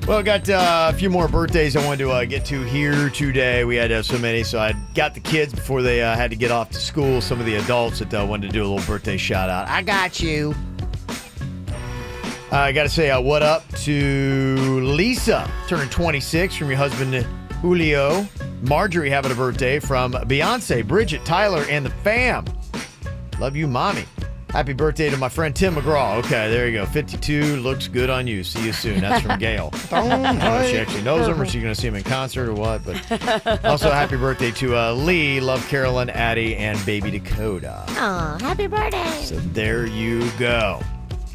Well, I got a few more birthdays I wanted to get to here today. We had so many, so I got the kids before they had to get off to school. Some of the adults that wanted to do a little birthday shout-out. I got you. I got to say what up to Lisa, turning 26 from your husband, Julio. Marjorie having a birthday from Beyonce, Bridget, Tyler, and the fam. Love you, Mommy. Happy birthday to my friend Tim McGraw. Okay, there you go. 52, looks good on you. See you soon. That's from Gail. I don't know if she actually knows him or she's going to see him in concert or what. But also happy birthday to Lee, Love Carolyn, Addie, and baby Dakota. Aw, happy birthday. So there you go.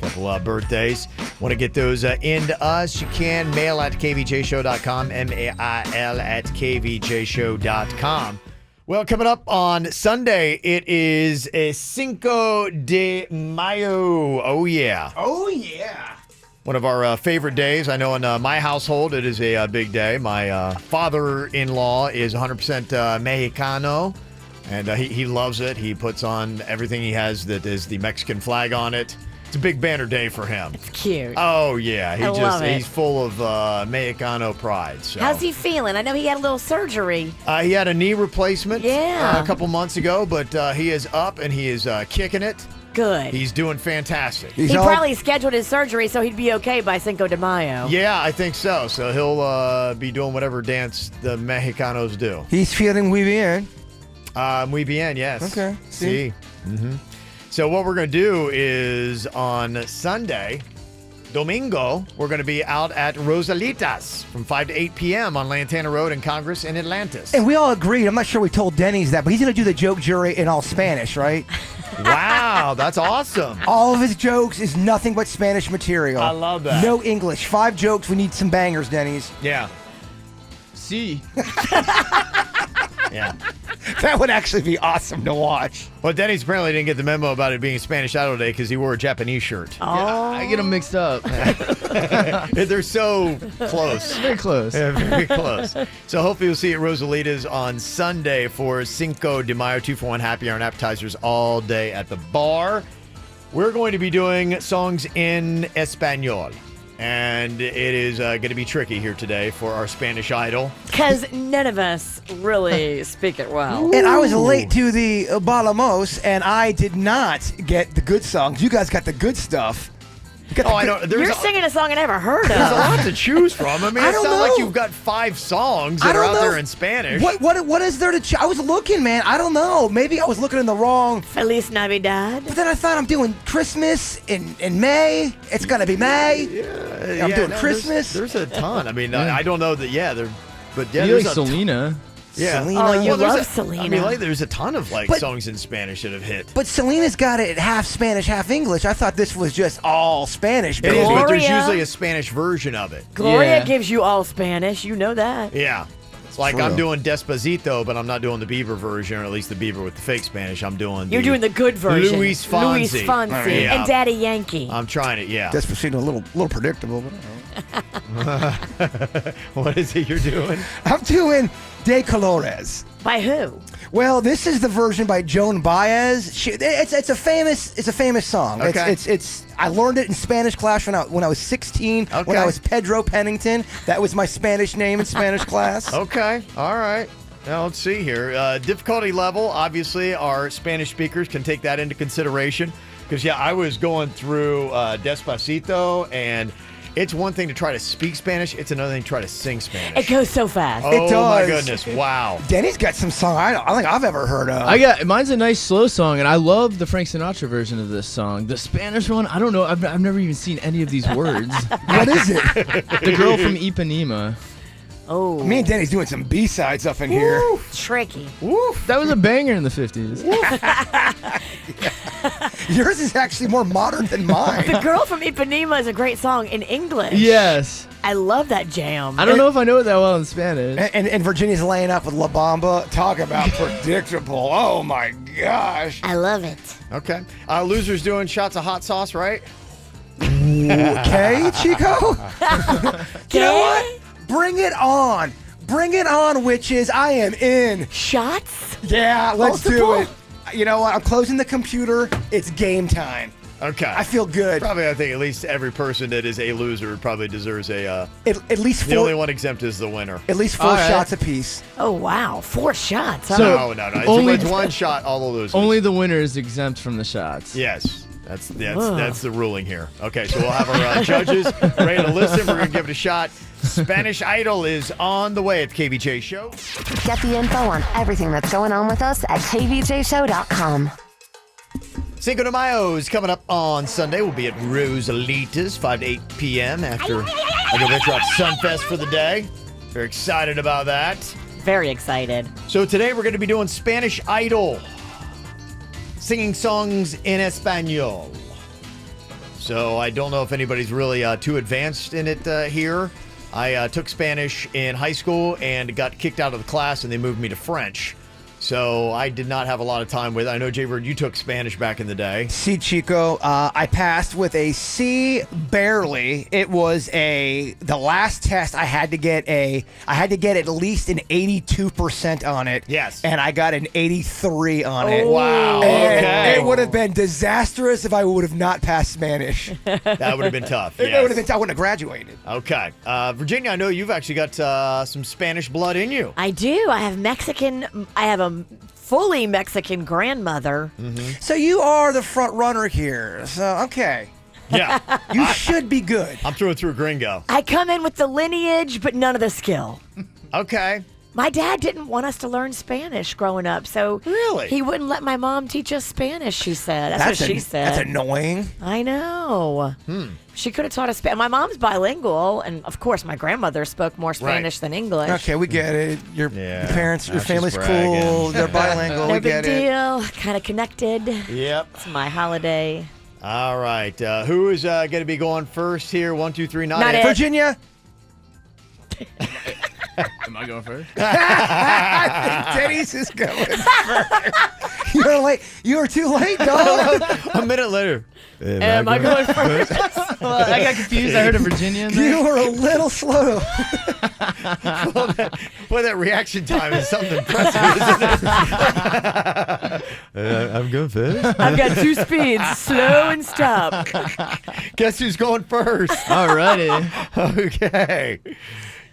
Couple birthdays. Want to get those into us? You can. Mail at kvjshow.com. mail at kvjshow.com. Well, coming up on Sunday, it is a Cinco de Mayo. Oh, yeah. Oh, yeah. One of our favorite days. I know in my household, it is a big day. My father-in-law is 100% Mexicano, and he loves it. He puts on everything he has that is the Mexican flag on it. It's a big banner day for him. It's cute. Oh, yeah. I love it. He's full of Mexicano pride. So. How's he feeling? I know he had a little surgery. He had a knee replacement Yeah. a couple months ago, but he is up and he is kicking it. Good. He's doing fantastic. He probably scheduled his surgery so he'd be okay by Cinco de Mayo. Yeah, I think so. So he'll be doing whatever dance the Mexicanos do. He's feeling muy bien. Muy bien, yes. Okay. See. Mm-hmm. So what we're going to do is on Sunday, Domingo, we're going to be out at Rosalitas from 5 to 8 p.m. on Lantana Road in Congress in Atlantis. And we all agreed. I'm not sure we told Denny's that, but he's going to do the joke jury in all Spanish, right? Wow, that's awesome. All of his jokes is nothing but Spanish material. I love that. No English. 5 jokes. We need some bangers, Denny's. Yeah. See. Yeah. That would actually be awesome to watch. Well, Denny's apparently didn't get the memo about it being Spanish Idol Day because he wore a Japanese shirt. Oh. I get them mixed up. They're so close. Very close. Yeah, very close. So hopefully you'll see at Rosalita's on Sunday for Cinco de Mayo, 2-for-1 happy hour and appetizers all day at the bar. We're going to be doing songs in Espanol. And it is going to be tricky here today for our Spanish Idol. Because none of us really speak it well. And I was late to the Balamos, and I did not get the good songs. You guys got the good stuff. You got the I good- don't. You're singing a song I never heard There's a of. lot to choose from. I mean, I it don't sounds like know. you've got 5 songs I that are don't out know. there in Spanish. What is there to I was looking, man. I don't know. Maybe I was looking in the wrong. Feliz Navidad. But then I thought I'm doing Christmas in May. It's going to be May. I'm doing Christmas. There's a ton. I mean, I don't know that. Yeah, but yeah, You like there's a Selena. Yeah. Selena. Oh, you there's love a- Selena. I mean, like, there's a ton of But- songs in Spanish that have hit. But Selena's got it half Spanish, half English. I thought this was just all Spanish. It is, baby. but there's Gloria. usually a Spanish version of it. Gloria Yeah. gives you all Spanish. You know that. Yeah. It's like True. I'm doing Despacito, but I'm not doing the Bieber version, or at least the Bieber with the fake Spanish. I'm doing You're doing the good version. Luis Fonsi. Luis Fonsi Yeah. and Daddy Yankee. I'm trying it, yeah. Despacito, a little predictable. But What is it you're doing? I'm doing De Colores. By who? Well, this is the version by Joan Baez. It's a famous song. Okay. It's I learned it in Spanish class when I was 16. When Okay. I was Pedro Pennington, that was my Spanish name in Spanish class. Okay, all right. Now, let's see here. Difficulty level, obviously, our Spanish speakers can take that into consideration. Because, yeah, I was going through Despacito, and it's one thing to try to speak Spanish. It's another thing to try to sing Spanish. It goes so fast. Oh, my does. goodness. Wow. Denny's got some song I don't think I've ever heard of. Mine's a nice slow song, and I love the Frank Sinatra version of this song. The Spanish one, I don't know. I've never even seen any of these words. What is it? The girl from Ipanema. Oh, Me and Danny's doing some B-sides up in here. tricky. That was a banger in the 50s. Yours is actually more modern than mine. The Girl from Ipanema is a great song in English. Yes. I love that jam. I don't know if I know it that well in Spanish. And Virginia's laying up with La Bamba. Talk about predictable. Oh, my gosh. I love it. Okay. Losers doing shots of hot sauce, right? Okay, Chico? You know what? Bring it on. Bring it on, witches. I am in. Shots? Yeah, let's Multiple? do it. You know what? I'm closing the computer. It's game time. Okay. I feel good. Probably, I think at least every person that is a loser probably deserves a. At least The four. only one exempt is the winner. At least 4 All right. shots apiece. Oh, wow. 4 shots. Huh? So- No. Only- It's one shot, all the losers. Only the winner is exempt from the shots. Yes. That's the ruling here. Okay, so we'll have our judges ready to listen. We're going to give it a shot. Spanish Idol is on the way at the KVJ Show. Get the info on everything that's going on with us at kvjshow.com. Cinco de Mayo is coming up on Sunday. We'll be at Rosalita's 5 to 8 p.m. after I go venture out to Sunfest for the day. Very excited about that. Very excited. So today we're going to be doing Spanish Idol. Singing songs in Espanol. So I don't know if anybody's really too advanced in it here. I took Spanish in high school and got kicked out of the class and they moved me to French. So I did not have a lot of time with it. I know, Jay-Bird, you took Spanish back in the day. C, Chico. I passed with a C barely. It was the last test I had to get at least an 82% on it. Yes. And I got an 83 on it. Wow. And Okay. it would have been disastrous if I would have not passed Spanish. That would have been tough. It Yes. would have been. I wouldn't have graduated. Okay. Virginia, I know you've actually got some Spanish blood in you. I do. I have a fully Mexican grandmother. So you are the front runner here. So okay, Yeah. you should be good. I'm through and through gringo. I come in with the lineage, but none of the skill. Okay. My dad didn't want us to learn Spanish growing up, so Really? he wouldn't let my mom teach us Spanish, she said. That's what she said. That's annoying. I know. She could have taught us Spanish. My mom's bilingual, and of course, my grandmother spoke more Spanish than English. Okay, we get it. Your Yeah, parents, your that's family's just bragging. cool. They're bilingual. No we big get it. deal. Kind of connected. Yep. It's my holiday. All right. Who is going to be going first here? 1, 2, 3. Not it. Virginia. Am I going first? Denny's is going first. You're late. You are too late, dog. A minute later. Am I going first? Well, I got confused. I heard a Virginia in there. You were a little slow. Well, that reaction time is something impressive, isn't it? I'm going first. I've got 2 speeds, slow and stop. Guess who's going first? Alrighty. Okay.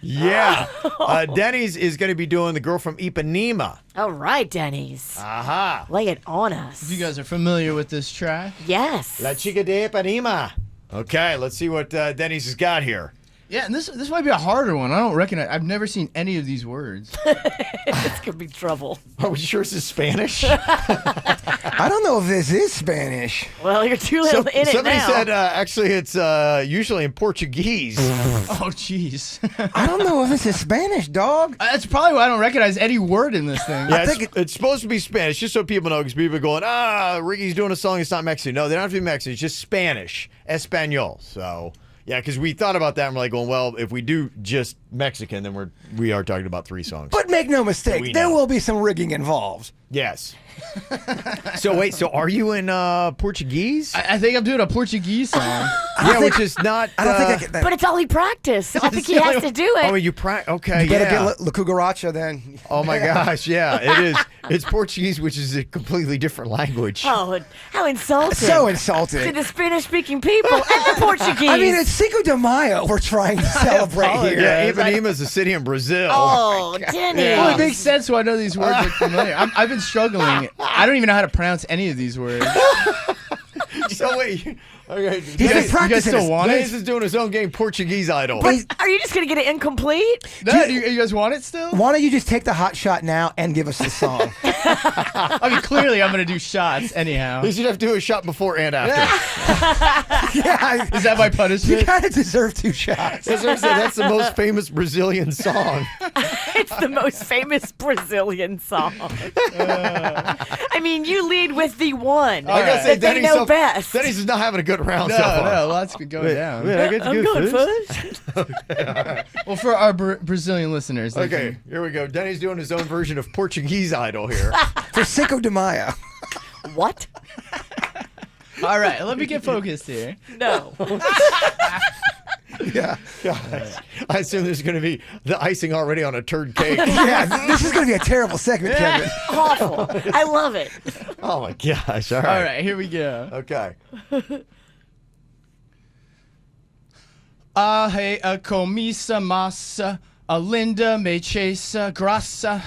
Yeah. Denny's is going to be doing The Girl from Ipanema. All right, Denny's. Aha. Lay it on us. If you guys are familiar with this track. Yes. La Chica de Ipanema. Okay, let's see what Denny's has got here. Yeah, and this might be a harder one. I don't recognize. I've never seen any of these words. It's going to be trouble. Are we sure this is Spanish? I don't know if this is Spanish. Well, you're too late in it Somebody now. said actually it's usually in Portuguese. Oh, jeez. I don't know if this is Spanish, dog. That's probably why I don't recognize any word in this thing. Yeah, think it's supposed to be Spanish, just so people know, because people are going, Ricky's doing a song, it's not Mexican. No, they don't have to be Mexican, it's just Spanish, Espanol. So, yeah, because we thought about that and we're like going, well, if we do just Mexican, then we are talking about 3 songs. But make no mistake, We there know. will be some rigging involved. Yes. So wait, so are you in Portuguese? I think I'm doing a Portuguese song. Yeah, which is not. I don't think I can. But it's all he practiced, so I think he has to do it. Oh, you okay? You better Yeah. get La Cucaracha then. Oh my gosh, yeah, it is. It's Portuguese, which is a completely different language. Oh, how insulting. So to insulting. the Spanish-speaking people and the Portuguese. I mean, it's Cinco de Mayo we're trying to celebrate here. Yeah, Ipanema is a city in Brazil. Oh, Denny. Well, it makes sense why I know these words are familiar. I've been struggling. I don't even know how to pronounce any of these words. So wait, Okay. He's Dennis, been practicing. still want Dennis it? is doing his own game, Portuguese Idol. But are you just going to get it incomplete? No, you guys want it still? Why don't you just take the hot shot now and give us the song? I mean, clearly I'm gonna do shots anyhow. You should have to do a shot before and after. Yeah, Is that my you punishment? kind of deserve 2 shots. That's what I said, that's the most famous Brazilian song. It's the most famous Brazilian song. I mean, you lead with the one I gotta say, that they know best. Denny's is not having a good round No, so far. no, lots could go down. Yeah, I get to I'm go going first. first. Well, for our Brazilian listeners. they Okay, can- here we go. Denny's doing his own version of Portuguese Idol here. For Cinco de Mayo. What? All right, let me get focused here. No. Yeah. Gosh, I assume there's going to be the icing already on a turd cake. Yeah, this is going to be a terrible segment, Kevin. Awful. I love it. Oh my gosh! All All right. right, here we go. Okay. Hey, a comisa massa, a linda me chesa grassa.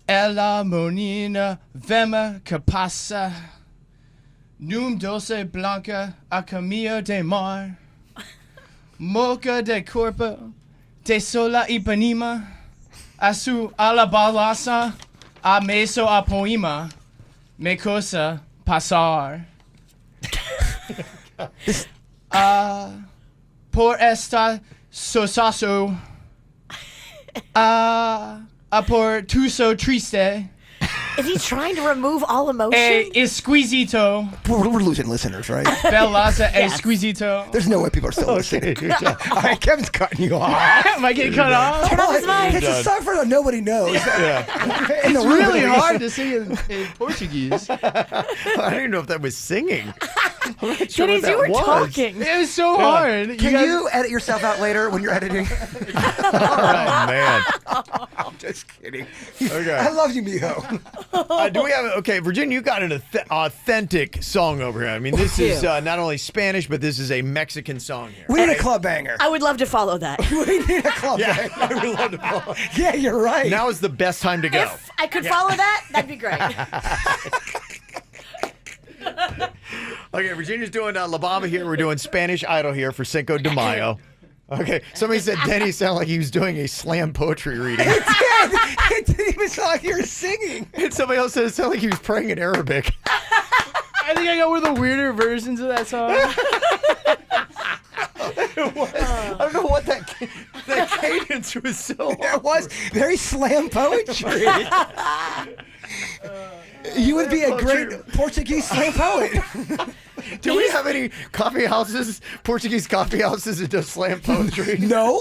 Ella monina vema capasa. Num doce blanca a camino de mar. Moca de corpo, de sola Ipanema. A su alabalasa, a meso a poema. Me cosa pasar. Por esta sosaso. A por tu so triste. Is he trying to remove all emotion? Esquisito. We're losing listeners, right? Bellaza Yes. esquisito. There's no way people are still listening. Good job. All right, Kevin's cutting you off. Am I getting cut off? Turn off his mic. It's a song that nobody knows. Yeah. In the It's really room. hard to sing in Portuguese. I don't even know if that was singing. I'm not sure Denny's, what you were that was. talking. It was so hard. Can guys- you edit yourself out later when you're editing? Oh man. I'm just kidding. Okay. I love you, mijo. Do we have okay, Virginia? You got an authentic song over here. I mean, this is not only Spanish, but this is a Mexican song here. We need a club banger. I would love to follow that. We need a club Yeah, banger. I would love to follow. Yeah, you're right. Now is the best time to go. If I could follow that, that'd be great. Okay, Virginia's doing La Bamba here. We're doing Spanish Idol here for Cinco de Mayo. Okay, somebody said Denny sounded like he was doing a slam poetry reading. It didn't even sound like you were singing. And somebody else said it sounded like he was praying in Arabic. I think I got one of the weirder versions of that song. I don't know what that cadence was so It was very slam poetry. You would be a great Portuguese slam poet. Do we have any coffee houses, Portuguese coffee houses that do slam poetry? No.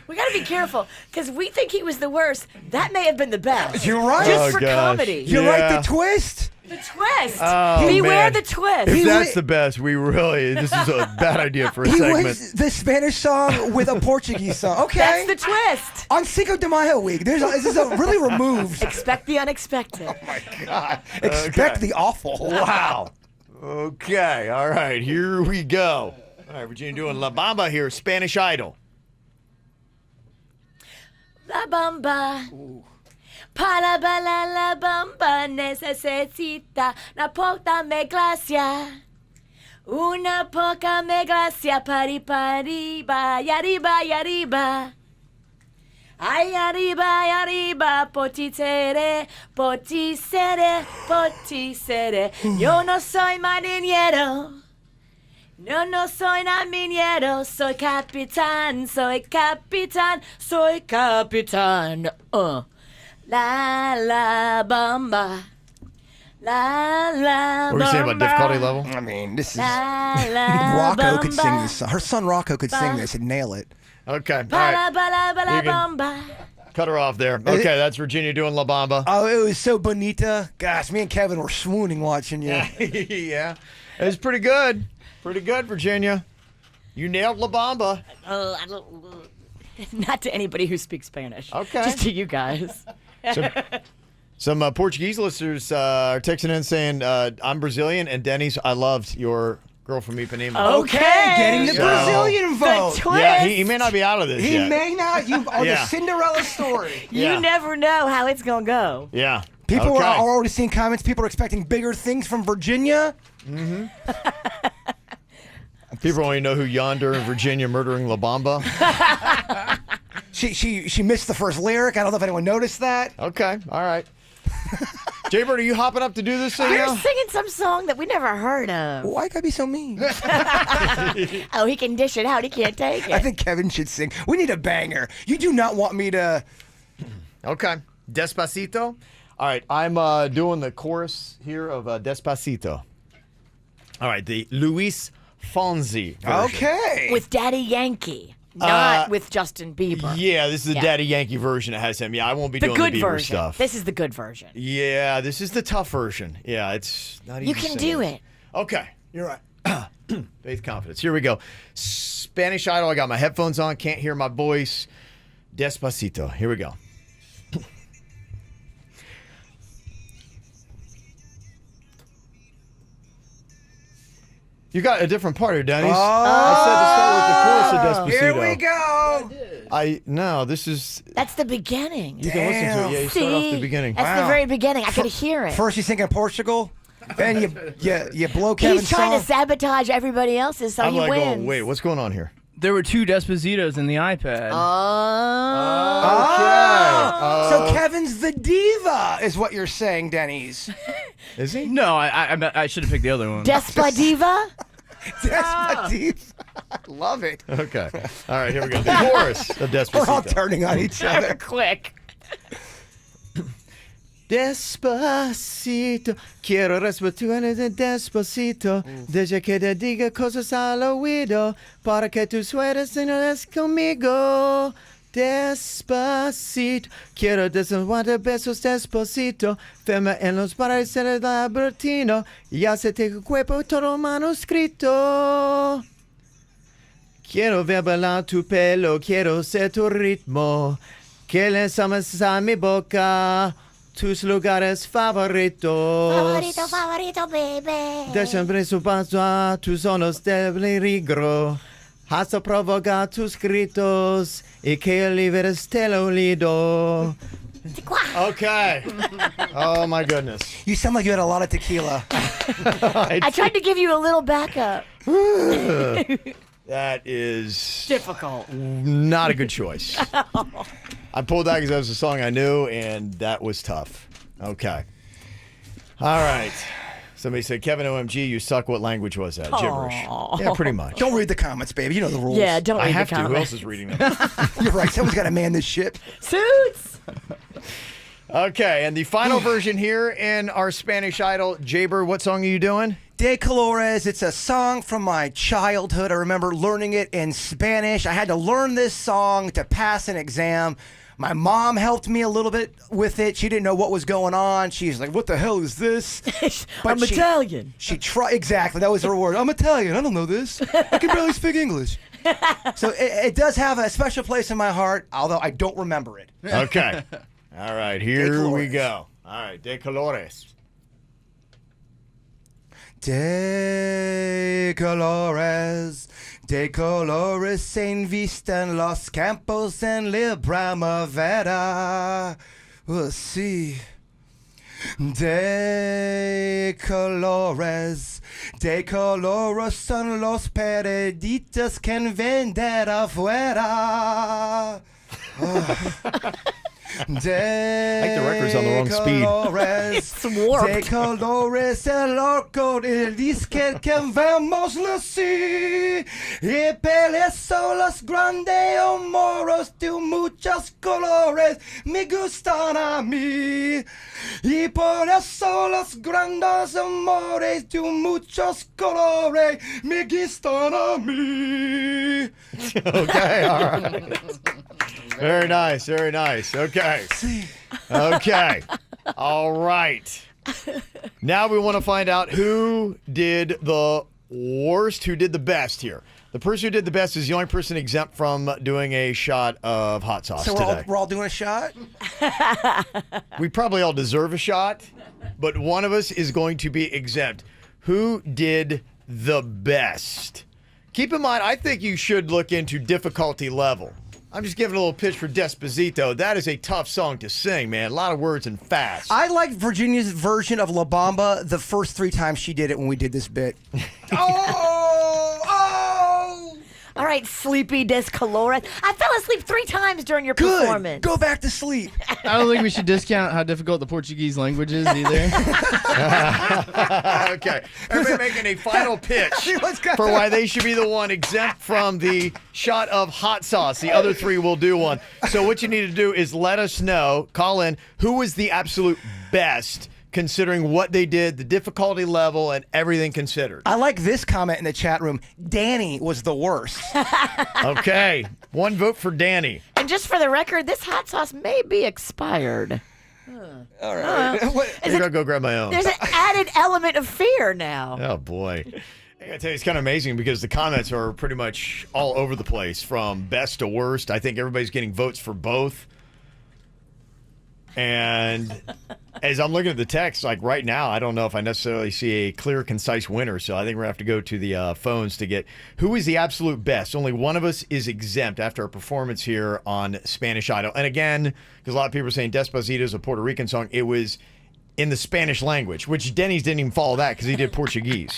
We got to be careful because we think he was the worst. That may have been the best. You're right. Just Oh, for gosh. comedy. You're Yeah. right. The twist. The twist. Oh, Beware man. the twist. If He that's wa- the best, this is a bad idea for a He segment. was the Spanish song with a Portuguese song. Okay. That's the twist. On Cinco de Mayo week, this is a really removed. Expect the unexpected. Expect the awful. Wow. Okay. All right. Here we go. All right, Virginia doing La Bamba here, Spanish Idol. La bamba. Para bailar la bamba necesita una poca me gracia. Una poca me gracia para arriba y arriba y arriba. Ay, arriba y arriba, poticere, poticere, poticere. Yo no soy marinero. No, no soy marinero, soy capitán, soy capitán, soy capitán. La la bamba. La la What were you saying about difficulty level? I mean, this is. La la Rocco could sing bamba. this song. Her son Rocco could sing this and nail it. Okay. All Bala right. bala bala You can- bamba. Cut her off there. Okay, that's Virginia doing La Bamba. Oh, it was so bonita. Gosh, me and Kevin were swooning watching you. Yeah. It was pretty good. Pretty good, Virginia. You nailed La Bamba. Not to anybody who speaks Spanish. Okay. Just to you guys. Some Portuguese listeners are texting in saying, I'm Brazilian, and Denny's, I loved your girl from Ipanema. Okay. Getting the So- Brazilian vote. The twist. Yeah, he may not be out of this He yet. may not. You are Yeah. the Cinderella story. You Yeah. never know how it's going to go. Yeah. People Okay. are already seeing comments. People are expecting bigger things from Virginia. People only know who Yonder in Virginia murdering La Bamba. She missed the first lyric. I don't know if anyone noticed that. Okay, all right. Jaybird, are you hopping up to do this thing You're now? singing some song that we never heard of. Why gotta be so mean? Oh, he can dish it out. He can't take it. I think Kevin should sing. We need a banger. You do not want me to. Okay. Despacito. All right, I'm doing the chorus here of Despacito. All right, the Luis Fonsi version. Okay. With Daddy Yankee, not with Justin Bieber. Yeah, this is the Yeah. Daddy Yankee version. It has him. Yeah, I won't be The doing good the Bieber version. stuff. This is the good version. Yeah, this is the tough version. Yeah, it's not easy. You can do it. Okay, you're right. Faith, confidence. Here we go. Spanish Idol. I got my headphones on. Can't hear my voice. Despacito. Here we go. You got a different part here, Denny's. I said to start with the chorus of Despacito. Here we go. No, this is. That's the beginning. You can listen to it. Yeah, you start off the beginning. That's the very beginning. I could hear it. First you sing in Portugal, then you blow Kevin's He's trying song. to sabotage everybody else's so I'm he like wins. going, wait, what's going on here? There were 2 Despositos in the iPad. So Kevin's the diva, is what you're saying, Denny's. Is he? No, I should have picked the other one. Despadiva? Despacito. Love it. Okay. All right, here we go. The chorus of We're all Despacito. turning on each other. Quick. Despacito, quiero respetar despacito, desde que te diga cosas al oído, para que tú sueñes y no es conmigo. Despacito, quiero desnudarte besos despacito, firma en los pares del labertino, y hacerte el cuerpo todo manuscrito. Quiero ver bailar tu pelo, quiero ser tu ritmo, que le amas a mi boca. Tus lugares favoritos. Favorito, baby. Déjame su paso a tus zonas de peligro. Hasta provocar tus gritos y que liberes el oído. Okay. Oh my goodness. You sound like you had a lot of tequila. I tried to give you a little backup. That is Difficult. not a good choice. I pulled that because that was a song I knew, and that was tough. Okay. All right. Somebody said, Kevin OMG, you suck. What language was that? Gibberish. Yeah, pretty much. Don't read the comments, baby. You know the rules. Yeah, don't read I have the to. Who comments. else is reading them? You're right. Someone's got to man this ship. Suits. Okay, and the final version here in our Spanish Idol. Jaybird, what song are you doing? De Colores. It's a song from my childhood. I remember learning it in Spanish. I had to learn this song to pass an exam. My mom helped me a little bit with it. She didn't know what was going on. She's like, what the hell is this? I'm Italian. She tried. Exactly. That was her word. I'm Italian. I don't know this. I can barely speak English. So it does have a special place in my heart, although I don't remember it. Okay. All right, here we Colores. go. All right, De Colores. De colores se visten los campos en la primavera. Sí. De colores son los perioditas que vender afuera. De the record's on the wrong speed. colores, It's warped. De colores el loco el disque que vemos lucir y peleas son los grandes amoros de muchos colores me gustan a mí y por eso los grandes amores de muchos colores me gustan a mí. Okay, all right. Very nice, very nice. Okay. Okay. All right. Now we want to find out who did the worst, who did the best here. The person who did the best is the only person exempt from doing a shot of hot sauce So today. we're all doing a shot? We probably all deserve a shot, but one of us is going to be exempt. Who did the best? Keep in mind, I think you should look into difficulty level. I'm just giving a little pitch for Despacito. That is a tough song to sing, man. A lot of words and fast. I like Virginia's version of La Bamba the first 3 times she did it when we did this bit. All right, sleepy Descalora. I fell asleep 3 times during your Good. performance. Go back to sleep. I don't think we should discount how difficult the Portuguese language is either. Okay. Everybody making a final pitch for why they should be the one exempt from the shot of hot sauce. The other 3 will do one. So what you need to do is let us know, call in, who was the absolute best considering what they did, the difficulty level, and everything considered. I like this comment in the chat room. Danny was the worst. Okay. 1 vote for Danny. And just for the record, this hot sauce may be expired. All right. I'm going to go grab my own. There's an added element of fear now. Oh, boy. I gotta tell you, it's kind of amazing because the comments are pretty much all over the place from best to worst. I think everybody's getting votes for both. And as I'm looking at the text, like right now, I don't know if I necessarily see a clear, concise winner. So I think we're going to have to go to the phones to get who is the absolute best. Only one of us is exempt after our performance here on Spanish Idol. And again, because a lot of people are saying Despacito is a Puerto Rican song, it was in the Spanish language, which Denny's didn't even follow that because he did Portuguese.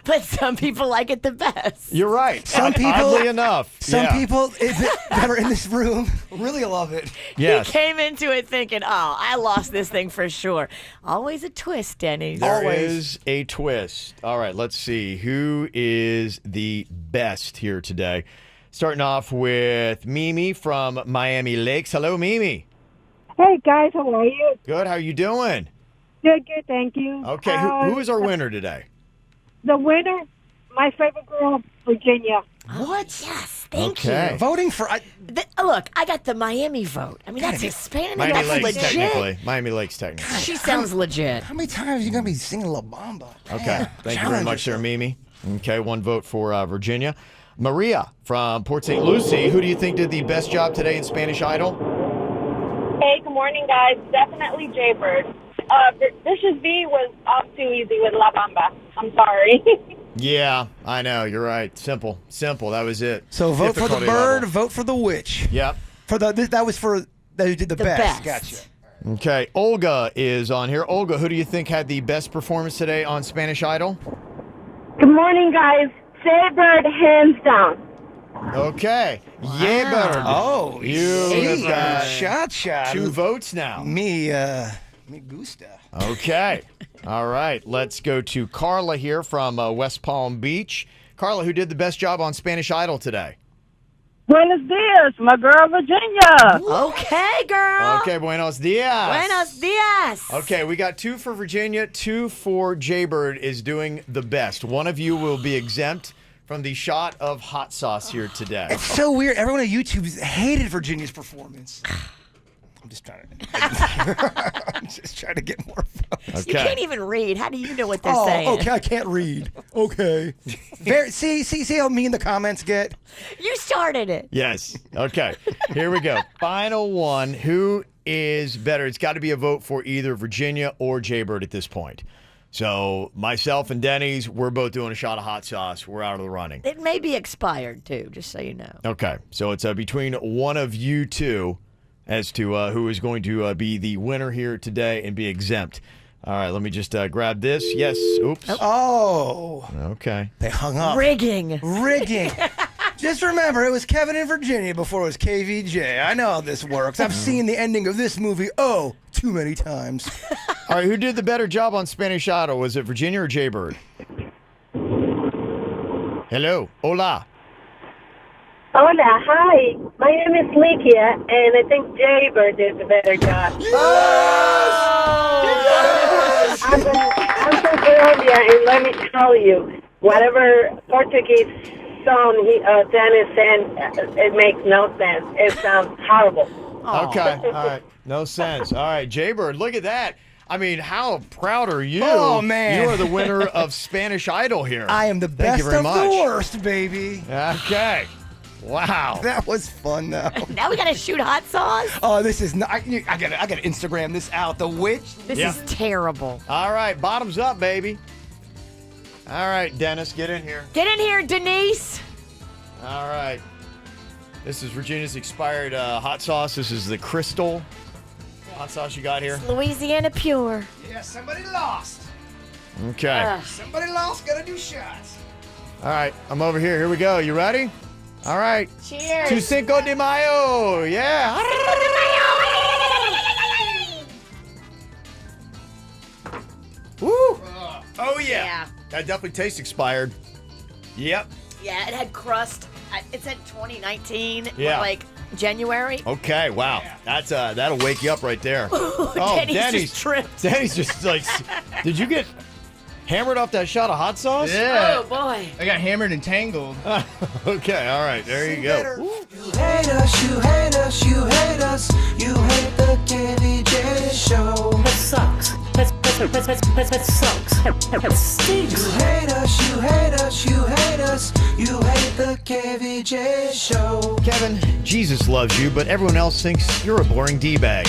But some people like it the best. You're right. Some people, oddly enough. Some people that are in this room really love it. Yes. He came into it thinking, oh, I lost this thing for sure. Always a twist, Denny. There is a twist. All right, let's see. Who is the best here today? Starting off with Mimi from Miami Lakes. Hello, Mimi. Hey, guys. How are you? Good. How are you doing? Good, thank you. Okay, who is our winner today? The winner, my favorite girl, Virginia. What? Yes, thank Okay. you. Voting for... Look, I got the Miami vote. I mean, that's Hispanic. Miami That's Lakes, legit. technically. Miami Lakes, technically. She sounds legit. How many times are you going to be singing La Bamba? Okay. Man, Thank you very challenge much, sir, yourself. Mimi. Okay, 1 vote for Virginia. Maria from Port St. Lucie. Who do you think did the best job today in Spanish Idol? Hey, good morning, guys. Definitely Jaybird. Vicious V was too easy with La Bamba. I'm sorry. Yeah, I know. You're right. Simple. That was it. So vote for the Difficulty bird, level. vote for the witch. Yep. That was for who did the best. Gotcha. Okay, Olga is on here. Olga, who do you think had the best performance today on Spanish Idol? Good morning, guys. Jaybird, hands down. Okay, Jaybird. Oh, you got shot. 2 votes now. Me gusta. Okay, all right. Let's go to Carla here from West Palm Beach. Carla, who did the best job on Spanish Idol today? Buenos dias, my girl, Virginia. Okay, girl. Okay, buenos dias. Buenos dias. Okay, we got 2 for Virginia, 2 for Jaybird is doing the best. One of you will be exempt from the shot of hot sauce here today. It's so weird. Everyone on YouTube hated Virginia's performance. I'm just trying to get more votes. You can't even read. How do you know what they're Oh, saying? okay. I can't read. Okay. See how mean the comments get? You started it. Yes. Okay. Here we go. Final one. Who is better? It's got to be a vote for either Virginia or Jaybird at this point. So myself and Denny's, we're both doing a shot of hot sauce. We're out of the running. It may be expired, too, just so you know. Okay. So it's between one of you two as to who is going to be the winner here today and be exempt. All right. Let me just grab this. Yes. Oops. Oh. Okay. They hung up. Rigging. Just remember, it was Kevin in Virginia before it was KVJ. I know how this works. I've seen the ending of this movie, too many times. All right. Who did the better job on Spanish Idol? Was it Virginia or Jaybird? Hello. Hola. Hola, hi. My name is Likia, and I think Jaybird did the better job. I'm from Colombia, and let me tell you, whatever Portuguese song Dennis sang, it makes no sense. It sounds horrible. Okay. All right. No sense. All right. Jaybird, look at that. I mean, how proud are you? Oh, man. You are the winner of Spanish Idol here. I am the Thank best you very of much. the worst, baby. Okay. Wow. That was fun, though. Now we got to shoot hot sauce? Oh, this is not. I gotta Instagram this out. The witch. This is terrible. All right. Bottoms up, baby. All right, Dennis, get in here. Get in here, Denise. All right. This is Virginia's expired hot sauce. This is the Crystal hot sauce you got here. Louisiana Pure. Yeah, somebody lost. Okay. Somebody lost. Gotta do shots. All right, I'm over here. Here we go. You ready? All right. Cheers. To Cinco de Mayo. Yeah. Woo. Oh, yeah. That definitely tastes expired. Yep. Yeah, it had crust. It said 2019 Yeah. or like January. Okay, wow. That's that'll wake you up right there. Oh, Denny's just tripped. Denny's just like, did you get hammered off that shot of hot sauce? Yeah. Oh, boy. I got hammered and tangled. Okay, all right, there you go. You hate us, you hate us, you hate us. You hate the KVJ show. That sucks. That sucks. That stinks. You hate us, you hate us, you hate us. You hate the KVJ show. Kevin, Jesus loves you, but everyone else thinks you're a boring D-bag.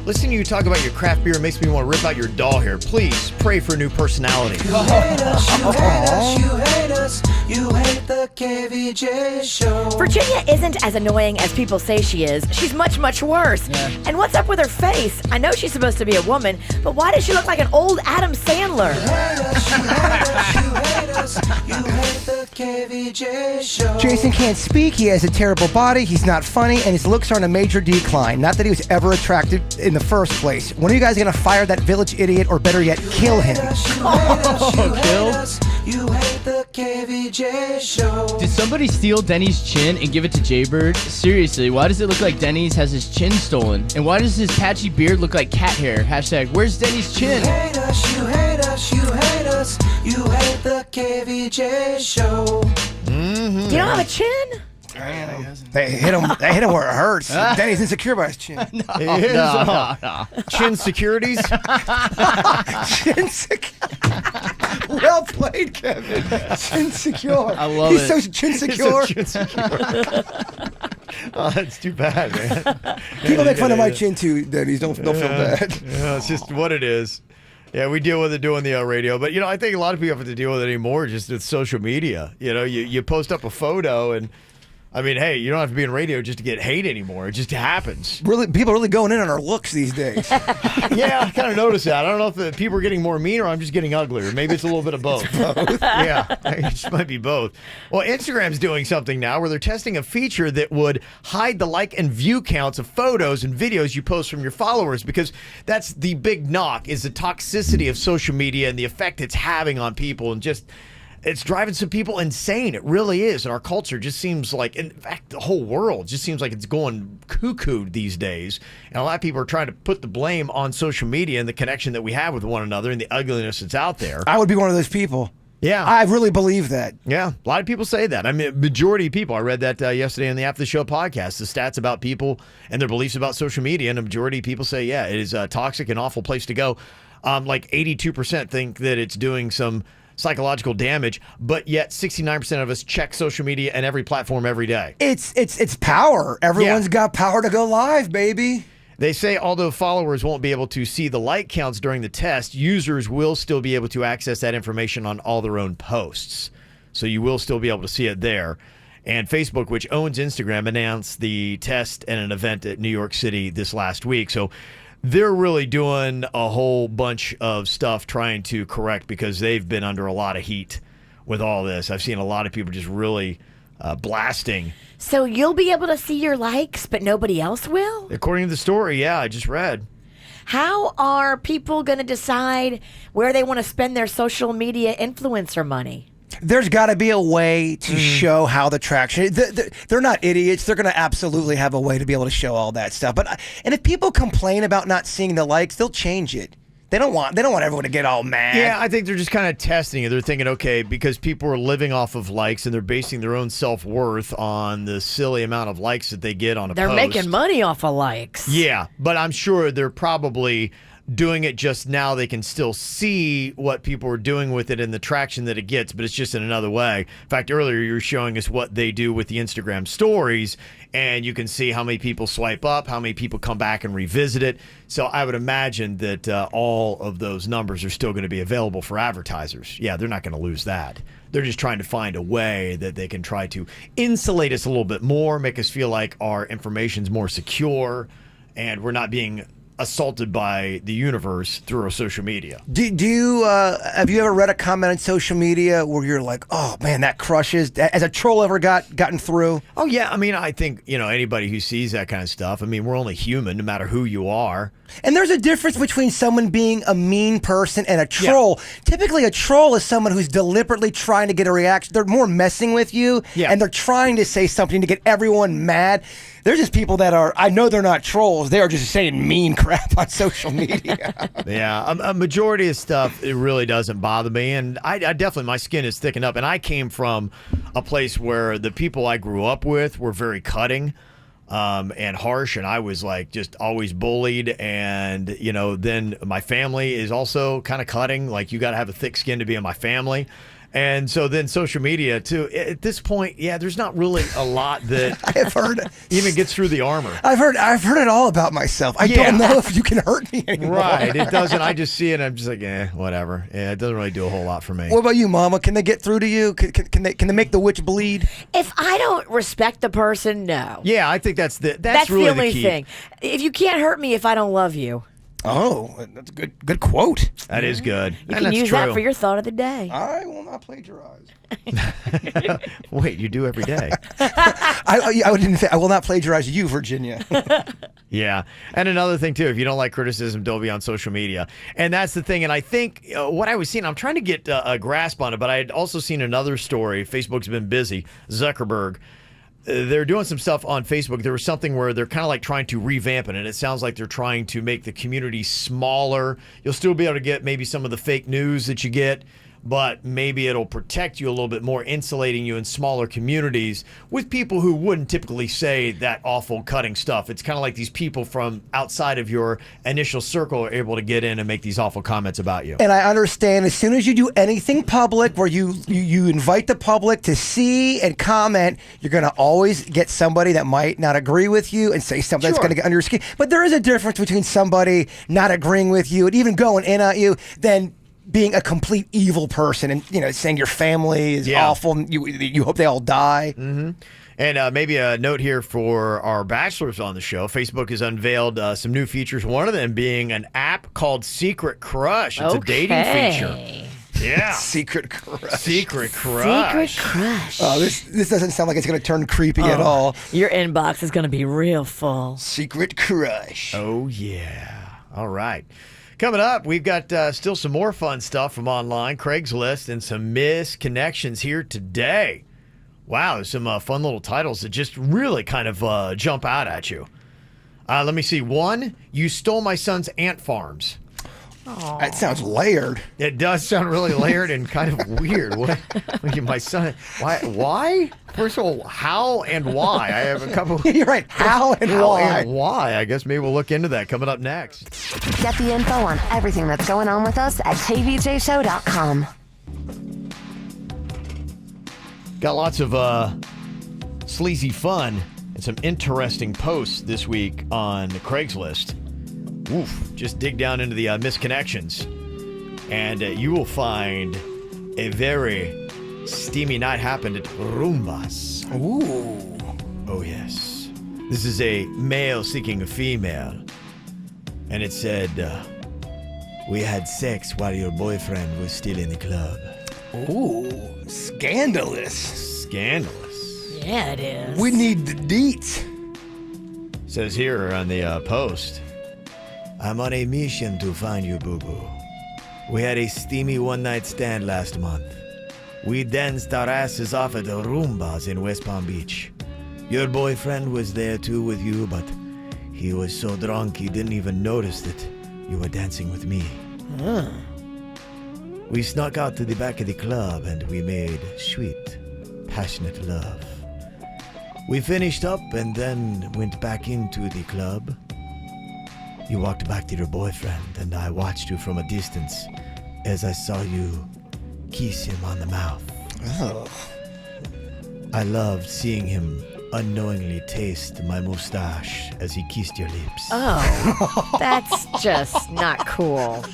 Listening to you talk about your craft beer makes me want to rip out your doll hair. Please pray for a new personality. You hate us, you hate us, you hate us. You hate the KVJ show. Virginia isn't as annoying as people say she is. She's much, much worse. Yeah. And what's up with her face? I know she's supposed to be a woman, but why does she look like an old Adam Sandler? You hate us, you hate us, you hate us. You hate the KVJ show. Jason can't speak. He has a terrible body. He's not funny, and his looks are on a major decline. Not that he was ever attractive in the first place. When are you guys gonna fire that village idiot, or better yet, kill him? You hate the KVJ show. Did somebody steal Denny's chin and give it to Jaybird? Seriously, why does it look like Denny's has his chin stolen? And why does his patchy beard look like cat hair? Hashtag, where's Denny's chin? You hate us, you hate us, you hate us. You hate the KVJ show. You don't have a chin? They hit him where it hurts. Denny's insecure about his chin. It is, No. Chin securities. Chin secure. Well played, Kevin. Chin secure. I love He's it. so chin secure. Chin secure. Oh, that's too bad, man. People make fun of my chin too, Denny's. Don't feel bad. Yeah, it's just what it is. Yeah, we deal with it doing the radio, but I think a lot of people have to deal with it anymore just with social media. You post up a photo and. I mean, hey, you don't have to be in radio just to get hate anymore. It just happens. Really, people are really going in on our looks these days. Yeah, I kind of noticed that. I don't know if the people are getting more mean or I'm just getting uglier. Maybe it's a little bit of both. Yeah, it just might be both. Well, Instagram's doing something now where they're testing a feature that would hide the like and view counts of photos and videos you post from your followers, because that's the big knock, is the toxicity of social media and the effect it's having on people, and just... it's driving some people insane. It really is. And our culture just seems like, in fact, the whole world just seems like it's going cuckoo these days. And a lot of people are trying to put the blame on social media and the connection that we have with one another and the ugliness that's out there. I would be one of those people. Yeah. I really believe that. Yeah. A lot of people say that. I mean, majority of people. I read that yesterday on the After the Show podcast, the stats about people and their beliefs about social media. And a majority of people say, yeah, it is a toxic and awful place to go. Like 82% think that it's doing some psychological damage, but yet 69% of us check social media and every platform every day. It's power. Everyone's got power to go live, baby. They say although followers won't be able to see the like counts during the test, users will still be able to access that information on all their own posts. So you will still be able to see it there. And Facebook, which owns Instagram, announced the test at an event at New York City this last week. So they're really doing a whole bunch of stuff trying to correct, because they've been under a lot of heat with all this. I've seen a lot of people just really blasting. So you'll be able to see your likes, but nobody else will? According to the story, yeah, I just read. How are people going to decide where they want to spend their social media influencer money? There's got to be a way to show how the traction. They're not idiots. They're going to absolutely have a way to be able to show all that stuff. And if people complain about not seeing the likes, they'll change it. They don't want everyone to get all mad. Yeah, I think they're just kind of testing it. They're thinking, okay, because people are living off of likes and they're basing their own self-worth on the silly amount of likes that they get on a post. They're making money off of likes. Yeah, but I'm sure they're probably doing it just now. They can still see what people are doing with it and the traction that it gets, but it's just in another way. In fact, earlier you were showing us what they do with the Instagram stories, and you can see how many people swipe up, how many people come back and revisit it. So I would imagine that all of those numbers are still going to be available for advertisers. Yeah, they're not going to lose that. They're just trying to find a way that they can try to insulate us a little bit more, make us feel like our information's more secure, and we're not being assaulted by the universe through our social media. Do you have you ever read a comment on social media where you're like, oh man, that crushes? Has a troll ever gotten through? Oh yeah, I mean, I think anybody who sees that kind of stuff. I mean, we're only human, no matter who you are. And there's a difference between someone being a mean person and a troll. Yeah. Typically, a troll is someone who's deliberately trying to get a reaction. They're more messing with you, and they're trying to say something to get everyone mad. There's just people that are, I know they're not trolls. They are just saying mean crap on social media. Yeah, a majority of stuff, it really doesn't bother me. And I definitely, my skin is thickened up. And I came from a place where the people I grew up with were very cutting and harsh. And I was like just always bullied. And, then my family is also kind of cutting. Like, you got to have a thick skin to be in my family. And so then social media, too, at this point, there's not really a lot that I've heard even gets through the armor. I've heard it all about myself. I don't know if you can hurt me anymore. Right. It doesn't. I just see it and I'm just like, whatever. Yeah, it doesn't really do a whole lot for me. What about you, Mama? Can they get through to you? Can they make the witch bleed? If I don't respect the person, no. Yeah, I think that's really the only key. thing. If you can't hurt me if I don't love you. Oh, that's a good quote. That is good. You can use that for your thought of the day. I will not plagiarize. Wait, you do every day. I didn't say I will not plagiarize you, Virginia. Yeah. And another thing, too, if you don't like criticism, don't be on social media. And that's the thing. And I think what I was seeing, I'm trying to get a grasp on it, but I had also seen another story. Facebook's been busy. Zuckerberg. They're doing some stuff on Facebook. There was something where they're kind of like trying to revamp it, and it sounds like they're trying to make the community smaller. You'll still be able to get maybe some of the fake news that you get, but maybe it'll protect you a little bit more, insulating you in smaller communities with people who wouldn't typically say that awful cutting stuff. It's kind of like these people from outside of your initial circle are able to get in and make these awful comments about you. And I understand as soon as you do anything public where you invite the public to see and comment, you're going to always get somebody that might not agree with you and say something that's going to get under your skin. But there is a difference between somebody not agreeing with you and even going in at you than being a complete evil person and saying your family is awful and you hope they all die. Mm-hmm. And maybe a note here for our bachelors on the show. Facebook has unveiled some new features, one of them being an app called Secret Crush. It's a dating feature. Yeah. Secret Crush. Secret Crush. Secret Crush. Oh, this doesn't sound like it's going to turn creepy at all. Your inbox is going to be real full. Secret Crush. Oh, yeah. All right. Coming up, we've got still some more fun stuff from online, Craigslist, and some misconnections here today. Wow, there's some fun little titles that just really kind of jump out at you. Let me see. One, you stole my son's ant farms. Aww. That sounds layered. It does sound really layered and kind of weird. What? My son. Why? First of all, how and why? I have a couple. You're right. How and why? And why? I guess maybe we'll look into that coming up next. Get the info on everything that's going on with us at kvjshow.com. Got lots of sleazy fun and some interesting posts this week on Craigslist. Oof, just dig down into the misconnections, and you will find a very steamy night happened at Rumbas. Ooh. Oh, yes. This is a male seeking a female, and it said, we had sex while your boyfriend was still in the club. Ooh, scandalous. Scandalous. Yeah, it is. We need the deets. Says here on the post, I'm on a mission to find you, boo-boo. We had a steamy one-night stand last month. We danced our asses off at the Rumbas in West Palm Beach. Your boyfriend was there too with you, but he was so drunk he didn't even notice that you were dancing with me. Huh. We snuck out to the back of the club and we made sweet, passionate love. We finished up and then went back into the club. You walked back to your boyfriend, and I watched you from a distance as I saw you kiss him on the mouth. Oh. I loved seeing him unknowingly taste my mustache as he kissed your lips. Oh, that's just not cool.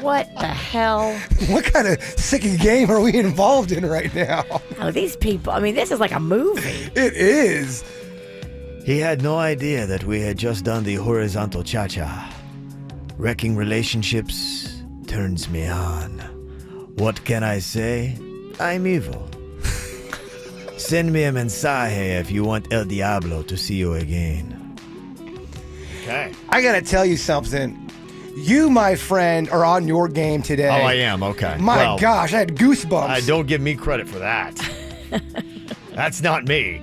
What the hell? What kind of sick game are we involved in right now? Oh, these people. I mean, this is like a movie. It is. He had no idea that we had just done the horizontal cha-cha. Wrecking relationships turns me on. What can I say? I'm evil. Send me a mensaje if you want El Diablo to see you again. Okay. I gotta tell you something. You, my friend, are on your game today. Oh, I am. Okay. My gosh, I had goosebumps. Don't give me credit for that. That's not me.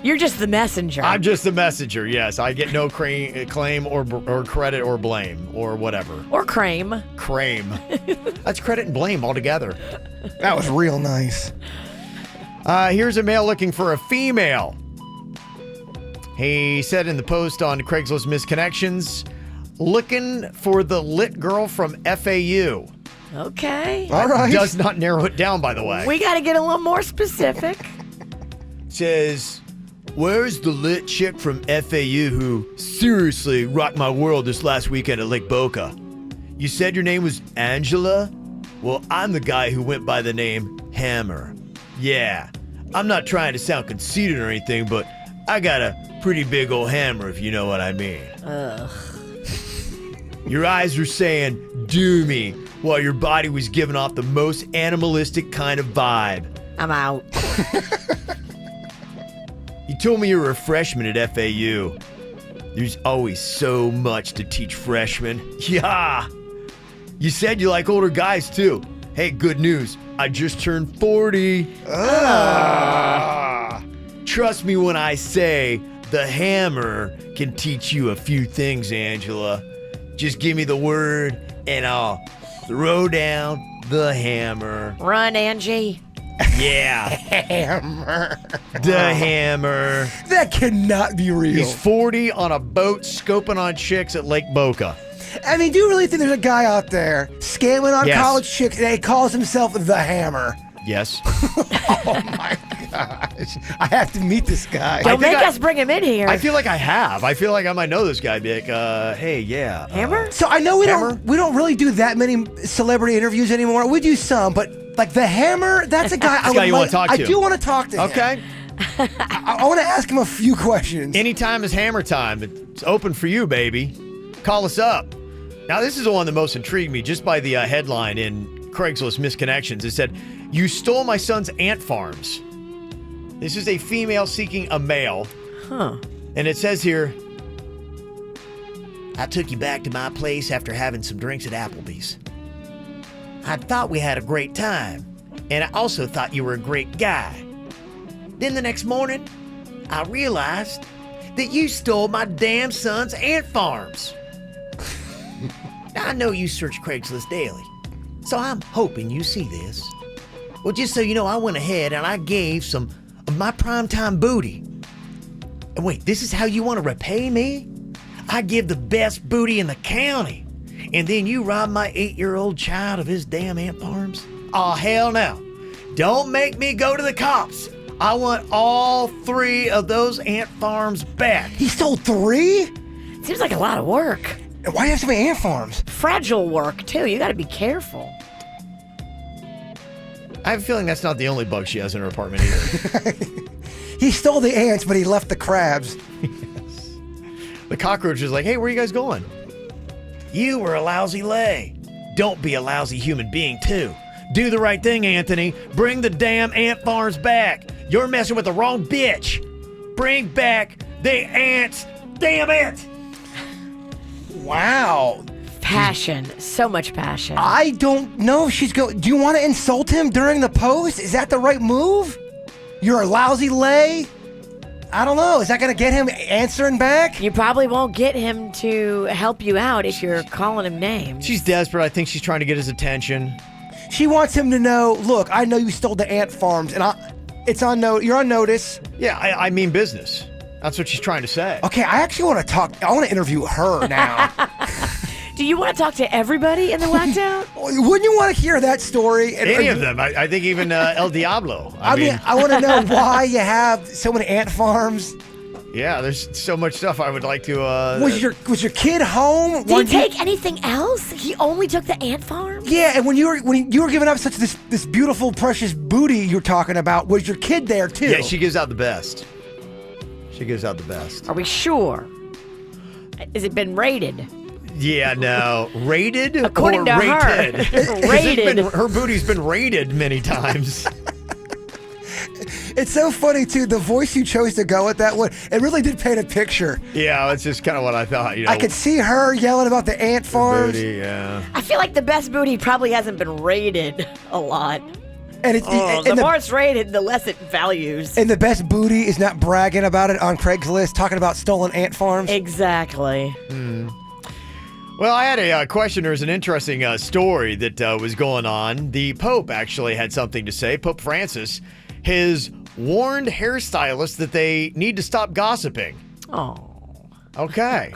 You're just the messenger. I'm just the messenger, yes. I get no claim or credit or blame or whatever. Or crame. Crame. That's credit and blame all together. That was real nice. Here's a male looking for a female. He said in the post on Craigslist Misconnections, looking for the lit girl from FAU. Okay. All right. Does not narrow it down, by the way. We got to get a little more specific. Says, where's the lit chick from FAU who seriously rocked my world this last weekend at Lake Boca? You said your name was Angela? Well, I'm the guy who went by the name Hammer. Yeah, I'm not trying to sound conceited or anything, but I got a pretty big old hammer, if you know what I mean. Ugh. Your eyes were saying, do me, while your body was giving off the most animalistic kind of vibe. I'm out. You told me you were a freshman at FAU. There's always so much to teach freshmen. Yeah. You said you like older guys, too. Hey, good news. I just turned 40. Trust me when I say the hammer can teach you a few things, Angela. Just give me the word and I'll throw down the hammer. Run, Angie. Yeah. Hammer. The hammer. That cannot be real. He's 40 on a boat scoping on chicks at Lake Boca. I mean, do you really think there's a guy out there scamming on Yes. college chicks and he calls himself the Hammer? Yes. Oh my gosh. I have to meet this guy. Don't make us bring him in here. I feel like I have. I feel like I might know this guy. Be like, hey, yeah. Hammer? So I know we Hammer? don't really do that many celebrity interviews anymore. We do some, but like the Hammer, that's a guy This guy you wanna talk to. I do want to talk to him. Okay. I want to ask him a few questions. Anytime is hammer time. It's open for you, baby. Call us up. Now, this is the one that most intrigued me just by the headline in Craigslist Misconnections. It said, you stole my son's ant farms. This is a female seeking a male. Huh. And it says here, I took you back to my place after having some drinks at Applebee's. I thought we had a great time, and I also thought you were a great guy. Then the next morning, I realized that you stole my damn son's ant farms. Now, I know you search Craigslist daily, so I'm hoping you see this. Well, just so you know, I went ahead and I gave some of my primetime booty. And wait, this is how you want to repay me? I give the best booty in the county. And then you rob my 8-year-old child of his damn ant farms? Oh, hell no. Don't make me go to the cops. I want all 3 of those ant farms back. He stole 3? Seems like a lot of work. Why do you have so many ant farms? Fragile work, too. You got to be careful. I have a feeling that's not the only bug she has in her apartment either. He stole the ants, but he left the crabs. Yes. The cockroach is like, hey, where are you guys going? You were a lousy lay. Don't be a lousy human being, too. Do the right thing, Anthony. Bring the damn ant farms back. You're messing with the wrong bitch. Bring back the ants. Damn it. Wow. Passion. So much passion. I don't know if she's going. Do you want to insult him during the post? Is that the right move? You're a lousy lay? I don't know. Is that going to get him answering back? You probably won't get him to help you out if you're calling him names. She's desperate. I think she's trying to get his attention. She wants him to know, look, I know you stole the ant farms, and it's on note. You're on notice. Yeah, I mean business. That's what she's trying to say. Okay, I actually want to talk. I want to interview her now. Do you want to talk to everybody in the Whacked Out? Wouldn't you want to hear that story? Any of them. I think even El Diablo. I mean, I want to know why you have so many ant farms. Yeah, there's so much stuff I would like to. Was your kid home? Did he take anything else? He only took the ant farm? Yeah, and when you were giving up such this beautiful, precious booty you're talking about, was your kid there too? Yeah, she gives out the best. She gives out the best. Are we sure? Has it been rated? Yeah, no. Rated According or to rated? her. Rated. Her booty's been rated many times. It's so funny too. The voice you chose to go with that one, it really did paint a picture. Yeah, that's just kind of what I thought. I could see her yelling about the ant farms. Booty, yeah. I feel like the best booty probably hasn't been rated a lot. And the more it's rated, the less it values. And the best booty is not bragging about it on Craigslist, talking about stolen ant farms. Exactly. Well, I had a question. There's an interesting story that was going on. The Pope actually had something to say. Pope Francis has warned hairstylists that they need to stop gossiping. Oh. Okay.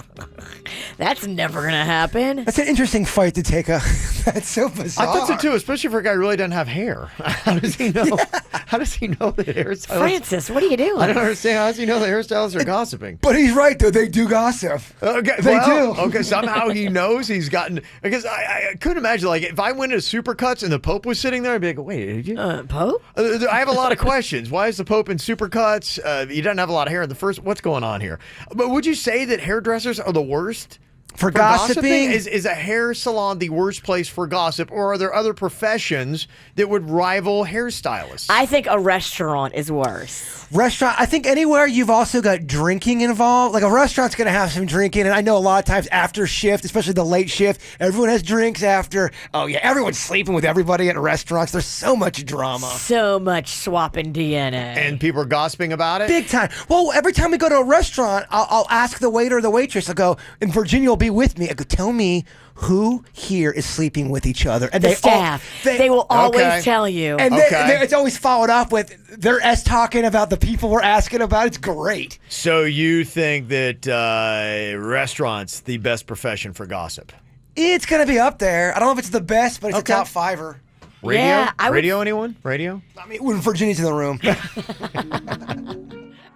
That's never going to happen. That's an interesting fight to take. That's so bizarre. I thought so too, especially for a guy who really doesn't have hair. How does he know? How does he know that hairstylists? Francis, what are you doing? I don't understand. How does he know that hairstylists are gossiping? But he's right, though. They do gossip. Okay, They do. do. Okay, somehow he knows he's gotten. Because I couldn't imagine, like, if I went to Supercuts and the Pope was sitting there, I'd be like, wait, did you? Pope? I have a lot of questions. Why is the Pope in Supercuts? He doesn't have a lot of hair in the first. What's going on here? But would you say that hairdressers are the worst? For gossiping? Is a hair salon the worst place for gossip, or are there other professions that would rival hairstylists? I think a restaurant is worse. Restaurant, I think anywhere you've also got drinking involved. Like a restaurant's going to have some drinking, and I know a lot of times after shift, especially the late shift, everyone has drinks after. Oh yeah, everyone's sleeping with everybody at restaurants. There's so much drama. So much swapping DNA. And people are gossiping about it? Big time. Well, every time we go to a restaurant, I'll ask the waiter or the waitress, I'll go, and Virginia will be with me. I go, tell me who here is sleeping with each other. And the staff. They will always tell you. And it's always followed up with they're talking about the people we're asking about. It's great. So you think that restaurants the best profession for gossip? It's going to be up there. I don't know if it's the best, but it's a top fiver. Radio? Yeah, Radio, anyone? Radio? I mean, when Virginia's in the room.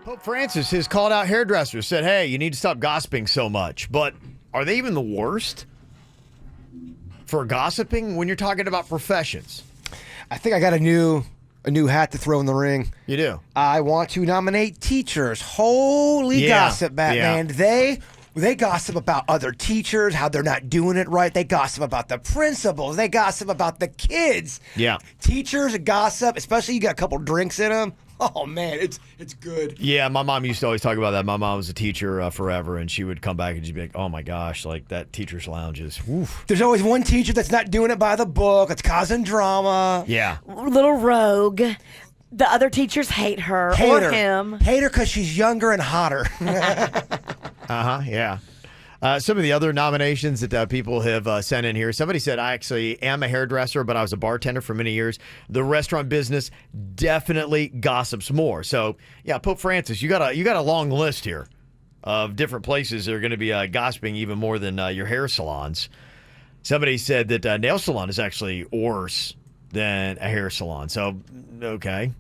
Pope Francis has called out hairdressers, said, hey, you need to stop gossiping so much. But are they even the worst for gossiping when you're talking about professions? I think I got a new hat to throw in the ring. You do? I want to nominate teachers. Holy gossip, Batman. Yeah. They gossip about other teachers, how they're not doing it right. They gossip about the principals. They gossip about the kids. Yeah. Teachers gossip, especially you got a couple drinks in them. Oh, man, it's good. Yeah, my mom used to always talk about that. My mom was a teacher forever, and she would come back and she'd be like, oh, my gosh, like that teacher's lounge is, woof. There's always one teacher that's not doing it by the book. It's causing drama. Yeah. Little rogue. The other teachers hate her or him. Hate her because she's younger and hotter. Yeah. Some of the other nominations that people have sent in here. Somebody said, I actually am a hairdresser, but I was a bartender for many years. The restaurant business definitely gossips more. So, yeah, Pope Francis, you got a long list here of different places that are going to be gossiping even more than your hair salons. Somebody said that a nail salon is actually worse than a hair salon. So, okay.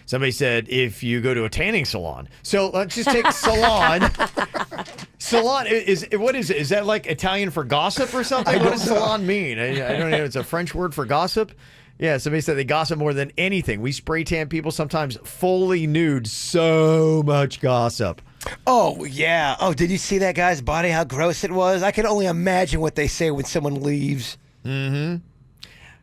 Somebody said if you go to a tanning salon. So let's just take salon. Salon what is it? Is that like Italian for gossip or something? What does salon mean? I don't know. It's a French word for gossip. Yeah, somebody said they gossip more than anything. We spray tan people sometimes fully nude. So much gossip. Oh, yeah. Oh, did you see that guy's body? How gross it was? I can only imagine what they say when someone leaves. Mm-hmm.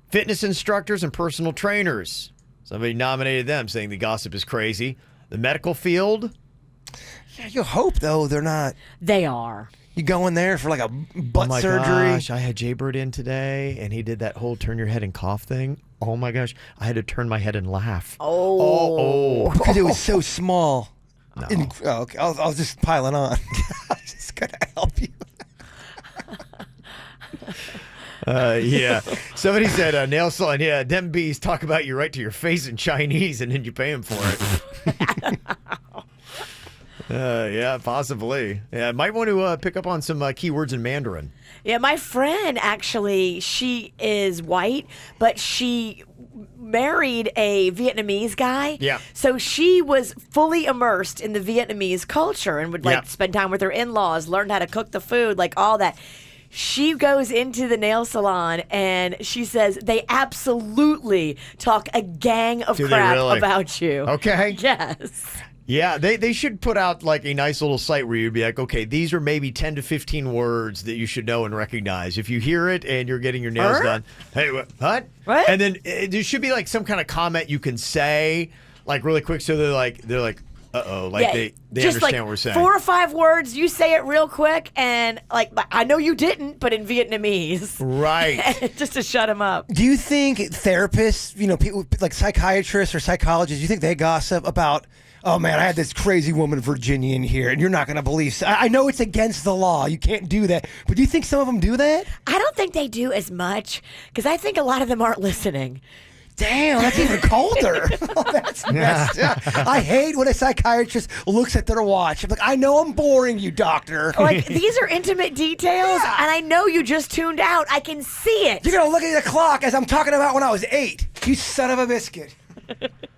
Fitness instructors and personal trainers. Somebody nominated them, saying the gossip is crazy. The medical field. Yeah, you hope, though, they're not. They are. You go in there for like a butt surgery. Oh, my gosh. I had Jaybird in today, and he did that whole turn your head and cough thing. Oh, my gosh. I had to turn my head and laugh. Oh. Because it was so small. No. Okay. I was just piling on. I was just going to help you. Yeah. Somebody said nail salon. Yeah, them bees talk about you right to your face in Chinese, and then you pay them for it. Yeah, possibly. Yeah, might want to pick up on some keywords in Mandarin. Yeah, my friend actually, she is white, but she married a Vietnamese guy. Yeah. So she was fully immersed in the Vietnamese culture and would spend time with her in-laws, learn how to cook the food, like all that. She goes into the nail salon and she says they absolutely talk a gang of crap about you. Okay. Yes. Yeah, they should put out like a nice little site where you'd be like, okay, these are maybe 10 to 15 words that you should know and recognize. If you hear it and you're getting your nails done, hey, what? What? And then there should be like some kind of comment you can say, like really quick, so they're like, uh-oh, like they just understand like what we're saying. 4 or 5 words, you say it real quick, and like I know you didn't, but in Vietnamese, right? Just to shut them up. Do you think therapists, people like psychiatrists or psychologists, do you think they gossip about? Oh man, I had this crazy woman Virginia in here, and you're not going to believe. I know it's against the law; you can't do that. But do you think some of them do that? I don't think they do as much because I think a lot of them aren't listening. Damn, that's even colder. That's messed up. I hate when a psychiatrist looks at their watch. I'm like, I know I'm boring you, doctor. Like, these are intimate details, and I know you just tuned out. I can see it. You're going to look at the clock as I'm talking about when I was 8. You son of a biscuit.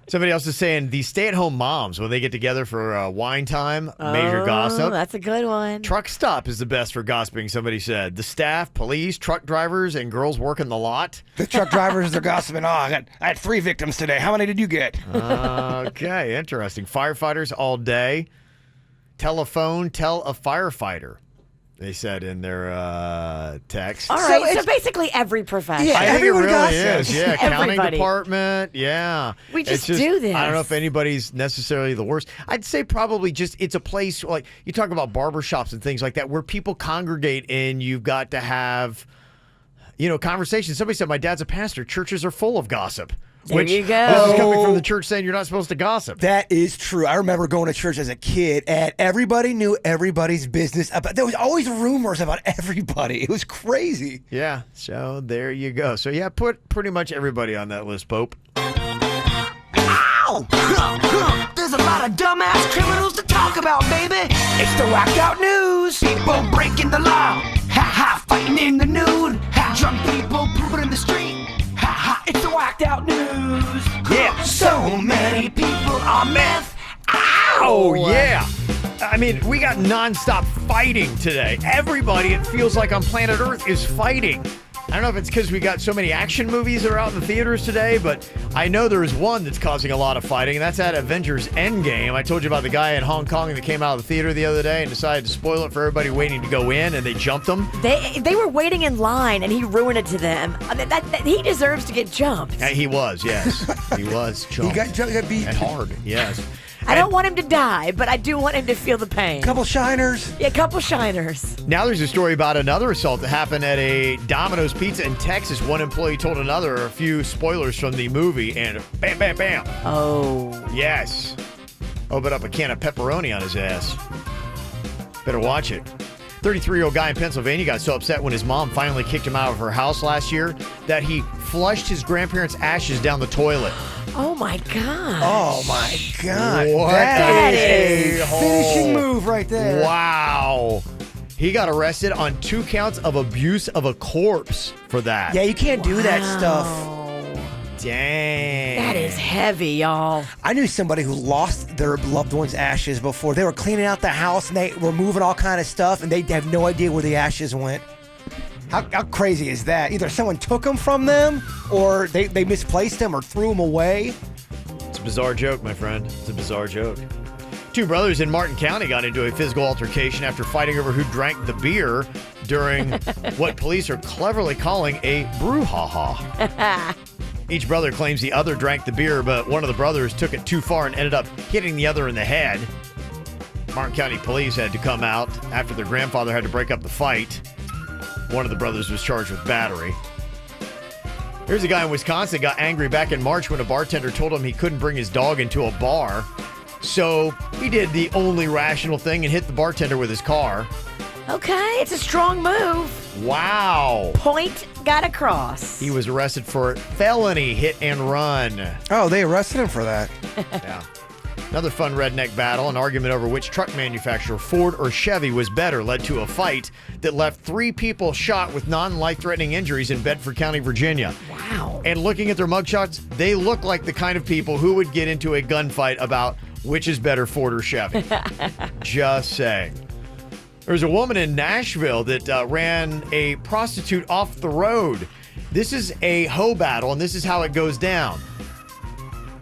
Somebody else is saying the stay-at-home moms, when they get together for wine time, major gossip. That's a good one. Truck stop is the best for gossiping, somebody said. The staff, police, truck drivers, and girls working the lot. The truck drivers are gossiping. Oh, I had 3 victims today. How many did you get? Okay, interesting. Firefighters all day. Telephone, tell a firefighter. They said in their text. All right, so basically every profession. Yeah, I think it everyone really gossips. is. Yeah, accounting Everybody. department. Yeah. We It's just do this. I don't know if anybody's necessarily the worst. I'd say probably just it's a place like you talk about barbershops and things like that where people congregate and you've got to have, conversations. Somebody said, my dad's a pastor. Churches are full of gossip. There Which, you go. This is coming from the church saying you're not supposed to gossip. That is true. I remember going to church as a kid, and everybody knew everybody's business. There was always rumors about everybody. It was crazy. Yeah, so there you go. So, yeah, put pretty much everybody on that list, Pope. Ow! There's a lot of dumbass criminals to talk about, baby. It's the whacked out news. People breaking the law. Ha ha, fighting in the nude. Ha, drunk people pooping in the street. Ha ha, it's the whacked out news. Yeah, so many people on meth. Ow! Oh, yeah. I mean, we got nonstop fighting today. Everybody, it feels like on planet Earth, is fighting. I don't know if it's because we got so many action movies that are out in the theaters today, but I know there is one that's causing a lot of fighting, and that's at Avengers Endgame. I told you about the guy in Hong Kong that came out of the theater the other day and decided to spoil it for everybody waiting to go in, and they jumped him. They were waiting in line, and he ruined it to them. I mean, he deserves to get jumped. Yeah, he was, yes. He was jumped. He got beat. And hard, yes. I don't want him to die, but I do want him to feel the pain. Couple shiners. Yeah, couple shiners. Now there's a story about another assault that happened at a Domino's Pizza in Texas. One employee told another a few spoilers from the movie, and bam, bam, bam. Oh. Yes. Opened up a can of pepperoni on his ass. Better watch it. 33-year-old guy in Pennsylvania got so upset when his mom finally kicked him out of her house last year that he flushed his grandparents' ashes down the toilet. Oh, my God. Oh, my God. What That a is a finishing move right there. Wow. He got arrested on 2 counts of abuse of a corpse for that. Yeah, you can't do that stuff. Dang. That is heavy, y'all. I knew somebody who lost their loved one's ashes before. They were cleaning out the house, and they were moving all kind of stuff, and they have no idea where the ashes went. How crazy is that? Either someone took them from them, or they misplaced them or threw them away. It's a bizarre joke, my friend. It's a bizarre joke. 2 brothers in Martin County got into a physical altercation after fighting over who drank the beer during what police are cleverly calling a brouhaha. Each brother claims the other drank the beer, but one of the brothers took it too far and ended up hitting the other in the head. Martin County police had to come out after their grandfather had to break up the fight. One of the brothers was charged with battery. Here's a guy in Wisconsin got angry back in March when a bartender told him he couldn't bring his dog into a bar. So he did the only rational thing and hit the bartender with his car. Okay, it's a strong move. Wow. Point got across. He was arrested for felony hit and run. Oh, they arrested him for that. Yeah. Another fun redneck battle, an argument over which truck manufacturer, Ford or Chevy, was better, led to a fight that left 3 people shot with non-life-threatening injuries in Bedford County, Virginia. Wow. And looking at their mugshots, they look like the kind of people who would get into a gunfight about which is better, Ford or Chevy. Just saying. There's a woman in Nashville that ran a prostitute off the road. This is a hoe battle, and this is how it goes down.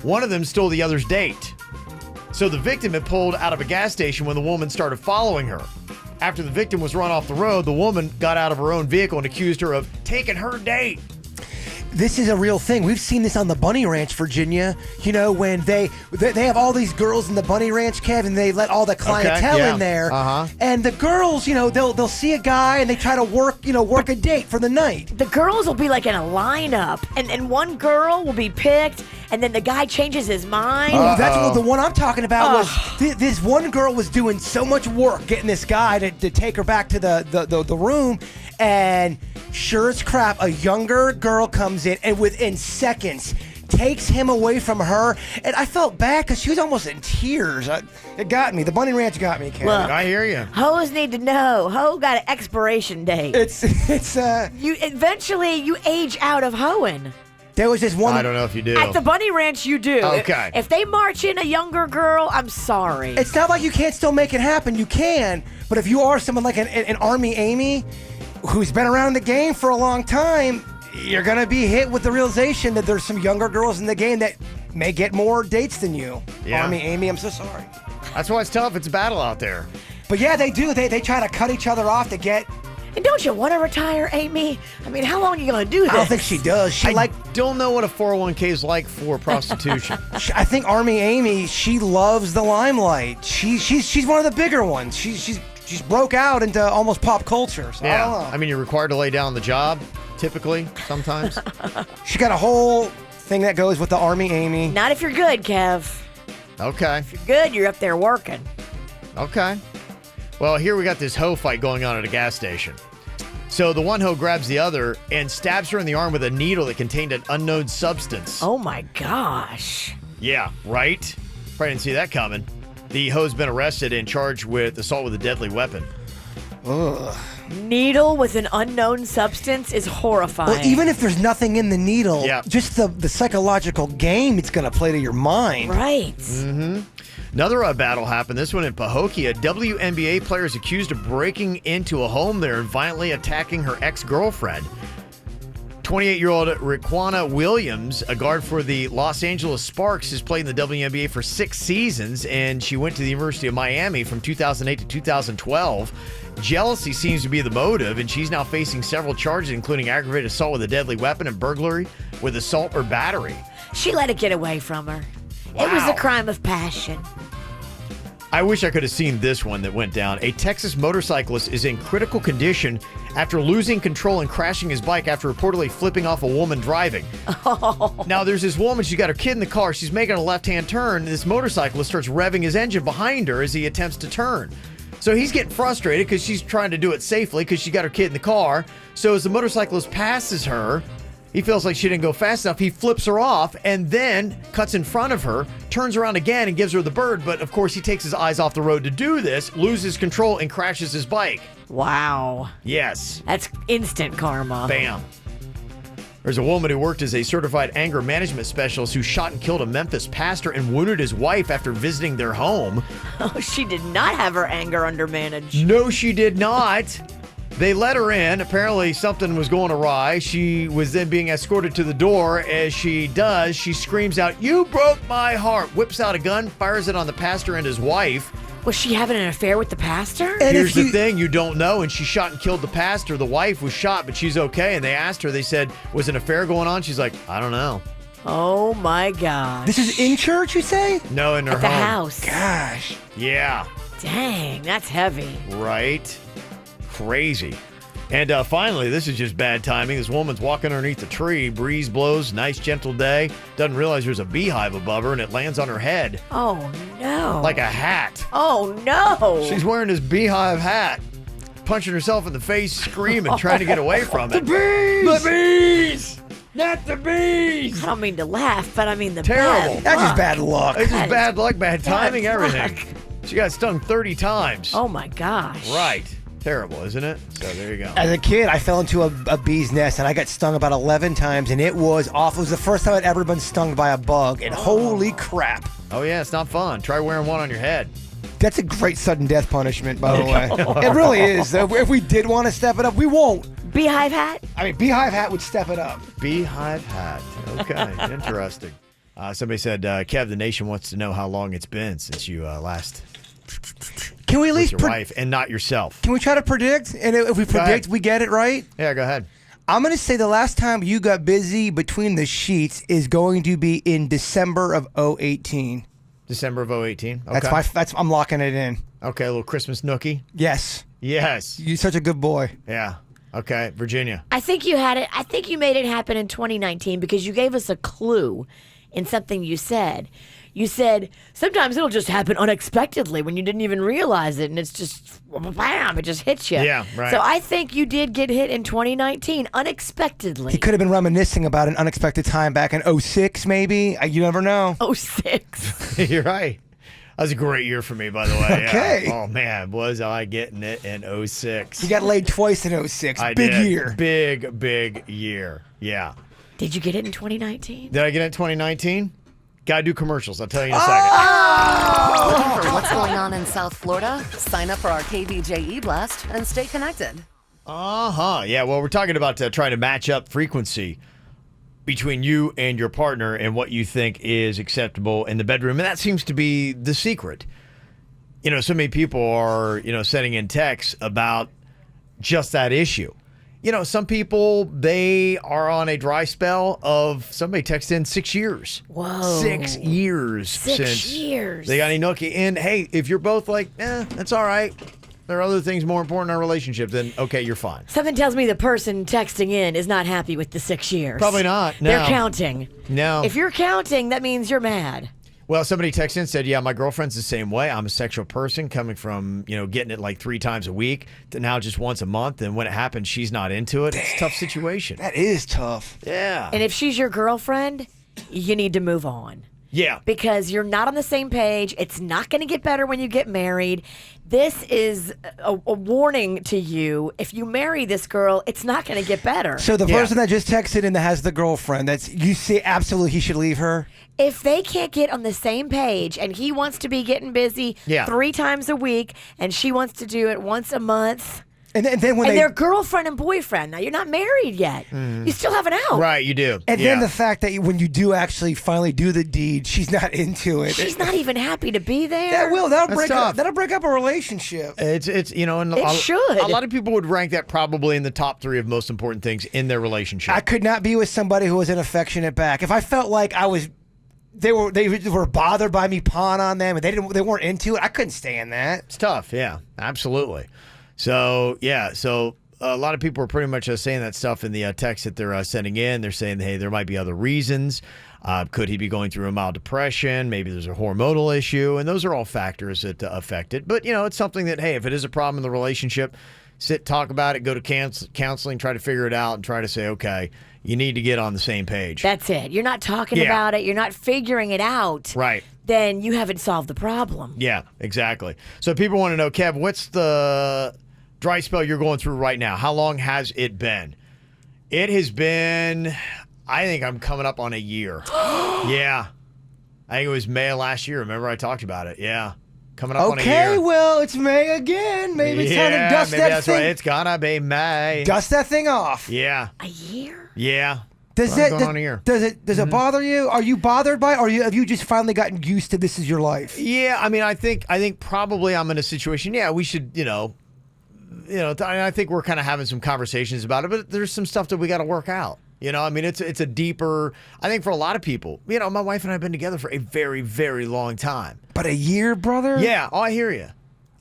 One of them stole the other's date. So the victim had pulled out of a gas station when the woman started following her. After the victim was run off the road, the woman got out of her own vehicle and accused her of taking her date. This is a real thing. We've seen this on the Bunny Ranch, Virginia. You know, when they have all these girls in the Bunny Ranch, Kev, and they let all the clientele in there. And the girls, you know, they'll see a guy and they try to work a date for the night. The girls will be like in a lineup, and one girl will be picked, and then the guy changes his mind. That's what the one I'm talking about was. This one girl was doing so much work getting this guy to take her back to the room, and sure as crap, a younger girl comes in and within seconds takes him away from her. And I felt bad because she was almost in tears. It got me. The Bunny Ranch got me, Ken. Look, I hear you. Hoes need to know. Hoe got an expiration date. You eventually you age out of hoeing. There was this one. I don't know if you do. At the Bunny Ranch, you do. Okay. If they march in a younger girl, I'm sorry. It's not like you can't still make it happen. You can. But if you are someone like an Army Amy who's been around the game for a long time, you're going to be hit with the realization that there's some younger girls in the game that may get more dates than you. Yeah. Army Amy, I'm so sorry. That's why it's tough. It's a battle out there. But yeah, they do. They try to cut each other off to get... And don't you want to retire, Amy? I mean, how long are you going to do this? I don't think she does. I don't know what a 401k is like for prostitution. I think Army Amy, she loves the limelight. She's one of the bigger ones. She's broke out into almost pop culture. So Yeah. I don't know. I mean, you're required to lay down on the job, typically, sometimes. She got a whole thing that goes with the Army Amy. Not if you're good, Kev. Okay. If you're good, you're up there working. Okay. Well, here we got this hoe fight going on at a gas station. So the one hoe grabs the other and stabs her in the arm with a needle that contained an unknown substance. Oh my gosh. Yeah, right? Probably didn't see that coming. The hoe's been arrested and charged with assault with a deadly weapon. Ugh. Needle with an unknown substance is horrifying. Well, even if there's nothing in the needle, Yeah. just the psychological game it's going to play to your mind. Right. Mm-hmm. Another battle happened, this one in Pahokee. A WNBA player is accused of breaking into a home there and violently attacking her ex-girlfriend. 28-year-old Raquana Williams, a guard for the Los Angeles Sparks, has played in the WNBA for 6 seasons, and she went to the University of Miami from 2008 to 2012. Jealousy seems to be the motive, and she's now facing several charges, including aggravated assault with a deadly weapon and burglary with assault or battery. She let it get away from her. It was a crime of passion. I wish I could have seen this one that went down. A Texas motorcyclist is in critical condition after losing control and crashing his bike after reportedly flipping off a woman driving. Oh. Now, there's this woman, she's got her kid in the car, she's making a left-hand turn, and this motorcyclist starts revving his engine behind her as he attempts to turn. So he's getting frustrated because she's trying to do it safely because she got her kid in the car. So as the motorcyclist passes her, he feels like she didn't go fast enough. He flips her off and then cuts in front of her, turns around again and gives her the bird. But of course, he takes his eyes off the road to do this, loses control, and crashes his bike. Wow. Yes. That's instant karma. Bam. There's a woman who worked as a certified anger management specialist who shot and killed a Memphis pastor and wounded his wife after visiting their home. Oh, she did not have her anger undermanaged. No, she did not. They let her in. Apparently, something was going awry. She was then being escorted to the door. As she does, she screams out, "You broke my heart!" Whips out a gun, fires it on the pastor and his wife. Was she having an affair with the pastor? And Here's the thing, you don't know. And she shot and killed the pastor. The wife was shot, but she's okay. And they asked her, they said, was an affair going on? She's like, I don't know. Oh, my gosh. This is in church, you say? No, in her At the home. house. Gosh. Yeah. Dang, that's heavy. Right? Crazy. And finally, this is just bad timing. This woman's walking underneath a tree. Breeze blows. Nice, gentle day. Doesn't realize there's a beehive above her, and it lands on her head. Oh, no. Like a hat. Oh, no. She's wearing this beehive hat. Punching herself in the face, screaming, trying to get away from it. The bees! The bees! Not the bees. I don't mean to laugh, but I mean the Terrible. bad That's just luck. bad luck. It's just bad luck, bad timing, Bad everything. luck. She got stung 30 times. Oh my gosh. Right. Terrible, isn't it? So there you go. As a kid, I fell into a bee's nest and I got stung about 11 times, and it was awful. It was the first time I'd ever been stung by a bug, and holy crap. Oh, yeah, it's not fun. Try wearing one on your head. That's a great sudden death punishment, by the way. It really is. If we did want to step it up, we won't. Beehive hat? I mean, Beehive Hat would step it up. Beehive hat. Okay, interesting. Somebody said, Kev, the nation wants to know how long it's been since you last Can we at with least your wife and not yourself. Can we try to predict? And if we predict, we get it right? Yeah, go ahead. I'm going to say the last time you got busy between the sheets is going to be in December of 2018. December of 2018. Okay. I'm locking it in. Okay, a little Christmas nookie. Yes. Yes. You're such a good boy. Yeah. Okay, Virginia. I think you had it. I think you made it happen in 2019 because you gave us a clue in something you said. You said sometimes it'll just happen unexpectedly when you didn't even realize it, and it's just bam, it just hits you. Yeah, right. So I think you did get hit in 2019 unexpectedly. He could have been reminiscing about an unexpected time back in 06, maybe. You never know. 06. You're right. That was a great year for me, by the way. Okay. Yeah. Oh, man, was I getting it in 06. You got laid twice in 06. I Big did. year. Big year. Yeah. Did you get it in 2019? Did I get it in 2019? Gotta do commercials. I'll tell you in a second. Looking for what's going on in South Florida? Sign up for our KVJ e-blast and stay connected. Uh-huh. Yeah, well, we're talking about trying to match up frequency between you and your partner and what you think is acceptable in the bedroom. And that seems to be the secret. You know, so many people are, sending in texts about just that issue. You know, some people, they are on a dry spell of, somebody texted in 6 years. Whoa. 6 years 6 since years. they got any nookie. And hey, if you're both like, that's all right. There are other things more important in our relationship, then okay, you're fine. Something tells me the person texting in is not happy with the 6 years. Probably not. No. They're counting. No. If you're counting, that means you're mad. Well, somebody texted in and said, yeah, my girlfriend's the same way. I'm a sexual person coming from, getting it like 3 times a week to now just once a month. And when it happens, she's not into it. It's a tough situation. That is tough. Yeah. And if she's your girlfriend, you need to move on. Yeah. Because you're not on the same page. It's not going to get better when you get married. This is a warning to you. If you marry this girl, it's not going to get better. So the person that just texted in that has the girlfriend, you say absolutely he should leave her? If they can't get on the same page and he wants to be getting busy 3 times a week and she wants to do it once a month. And then when they're girlfriend and boyfriend. Now, you're not married yet. You still have an out. Right, you do. And then the fact that when you do actually finally do the deed, she's not into it. She's not even happy to be there. That'll break up a relationship. It's and It should. A lot of people would rank that probably in the top 3 of most important things in their relationship. I could not be with somebody who was an affectionate back. If I felt like they were bothered by me pawing on them and they weren't into it, I couldn't stand that. It's tough, yeah, absolutely. So a lot of people are pretty much saying that stuff in the text that they're sending in. They're saying, hey, there might be other reasons. Could he be going through a mild depression? Maybe there's a hormonal issue, and those are all factors that affect it. But it's something that, hey, if it is a problem in the relationship, sit, talk about it, go to counseling, try to figure it out, and try to say, okay, you need to get on the same page. That's it. You're not talking about it. You're not figuring it out. Right. Then you haven't solved the problem. Yeah, exactly. So people want to know, Kev, what's the dry spell you're going through right now? How long has it been? It has been, I think I'm coming up on a year. Yeah. I think it was May of last year. Remember I talked about it. Yeah. Coming up on a year. Okay, well, it's May again. Maybe it's time to dust maybe that that's thing. Right. It's gonna be May. Dust that thing off. Yeah. A year? Yeah. Does on a year. Does it bother you? Are you bothered by it, or have you just finally gotten used to this is your life? Yeah, I mean, I think probably I'm in a situation. Yeah, we should, I think we're kind of having some conversations about it, but there's some stuff that we got to work out. I mean, it's a deeper. I think for a lot of people, my wife and I have been together for a very, very long time. But a year, brother? Yeah. Oh, I hear you.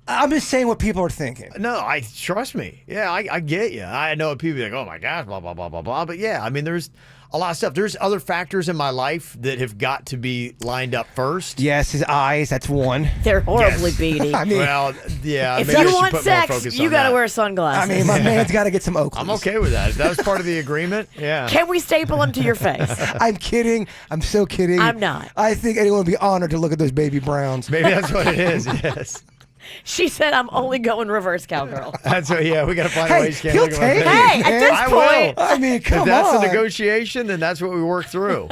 I'm just saying what people are thinking. No, I trust me. Yeah, I get you. I know people be like, oh my gosh, blah, blah, blah, blah, blah. But yeah, I mean, there's a lot of stuff. There's other factors in my life that have got to be lined up first. Yes, his eyes, that's one. They're horribly beady. I mean, Well, yeah. if maybe I you should want put more sex, focus you on got to that. wear sunglasses. I mean, my man's got to get some Oakleys. I'm okay with that. If that was part of the agreement, yeah. Can we staple them to your face? I'm kidding. I'm so kidding. I'm not. I think anyone would be honored to look at those baby browns. Maybe that's what it is, yes. She said, I'm only going reverse cowgirl. That's what, yeah, we got to find a Hey, way. She can't he'll look at my take it. face. Hey, at this I point. will. I mean, come If that's on. the negotiation, then that's what we work through.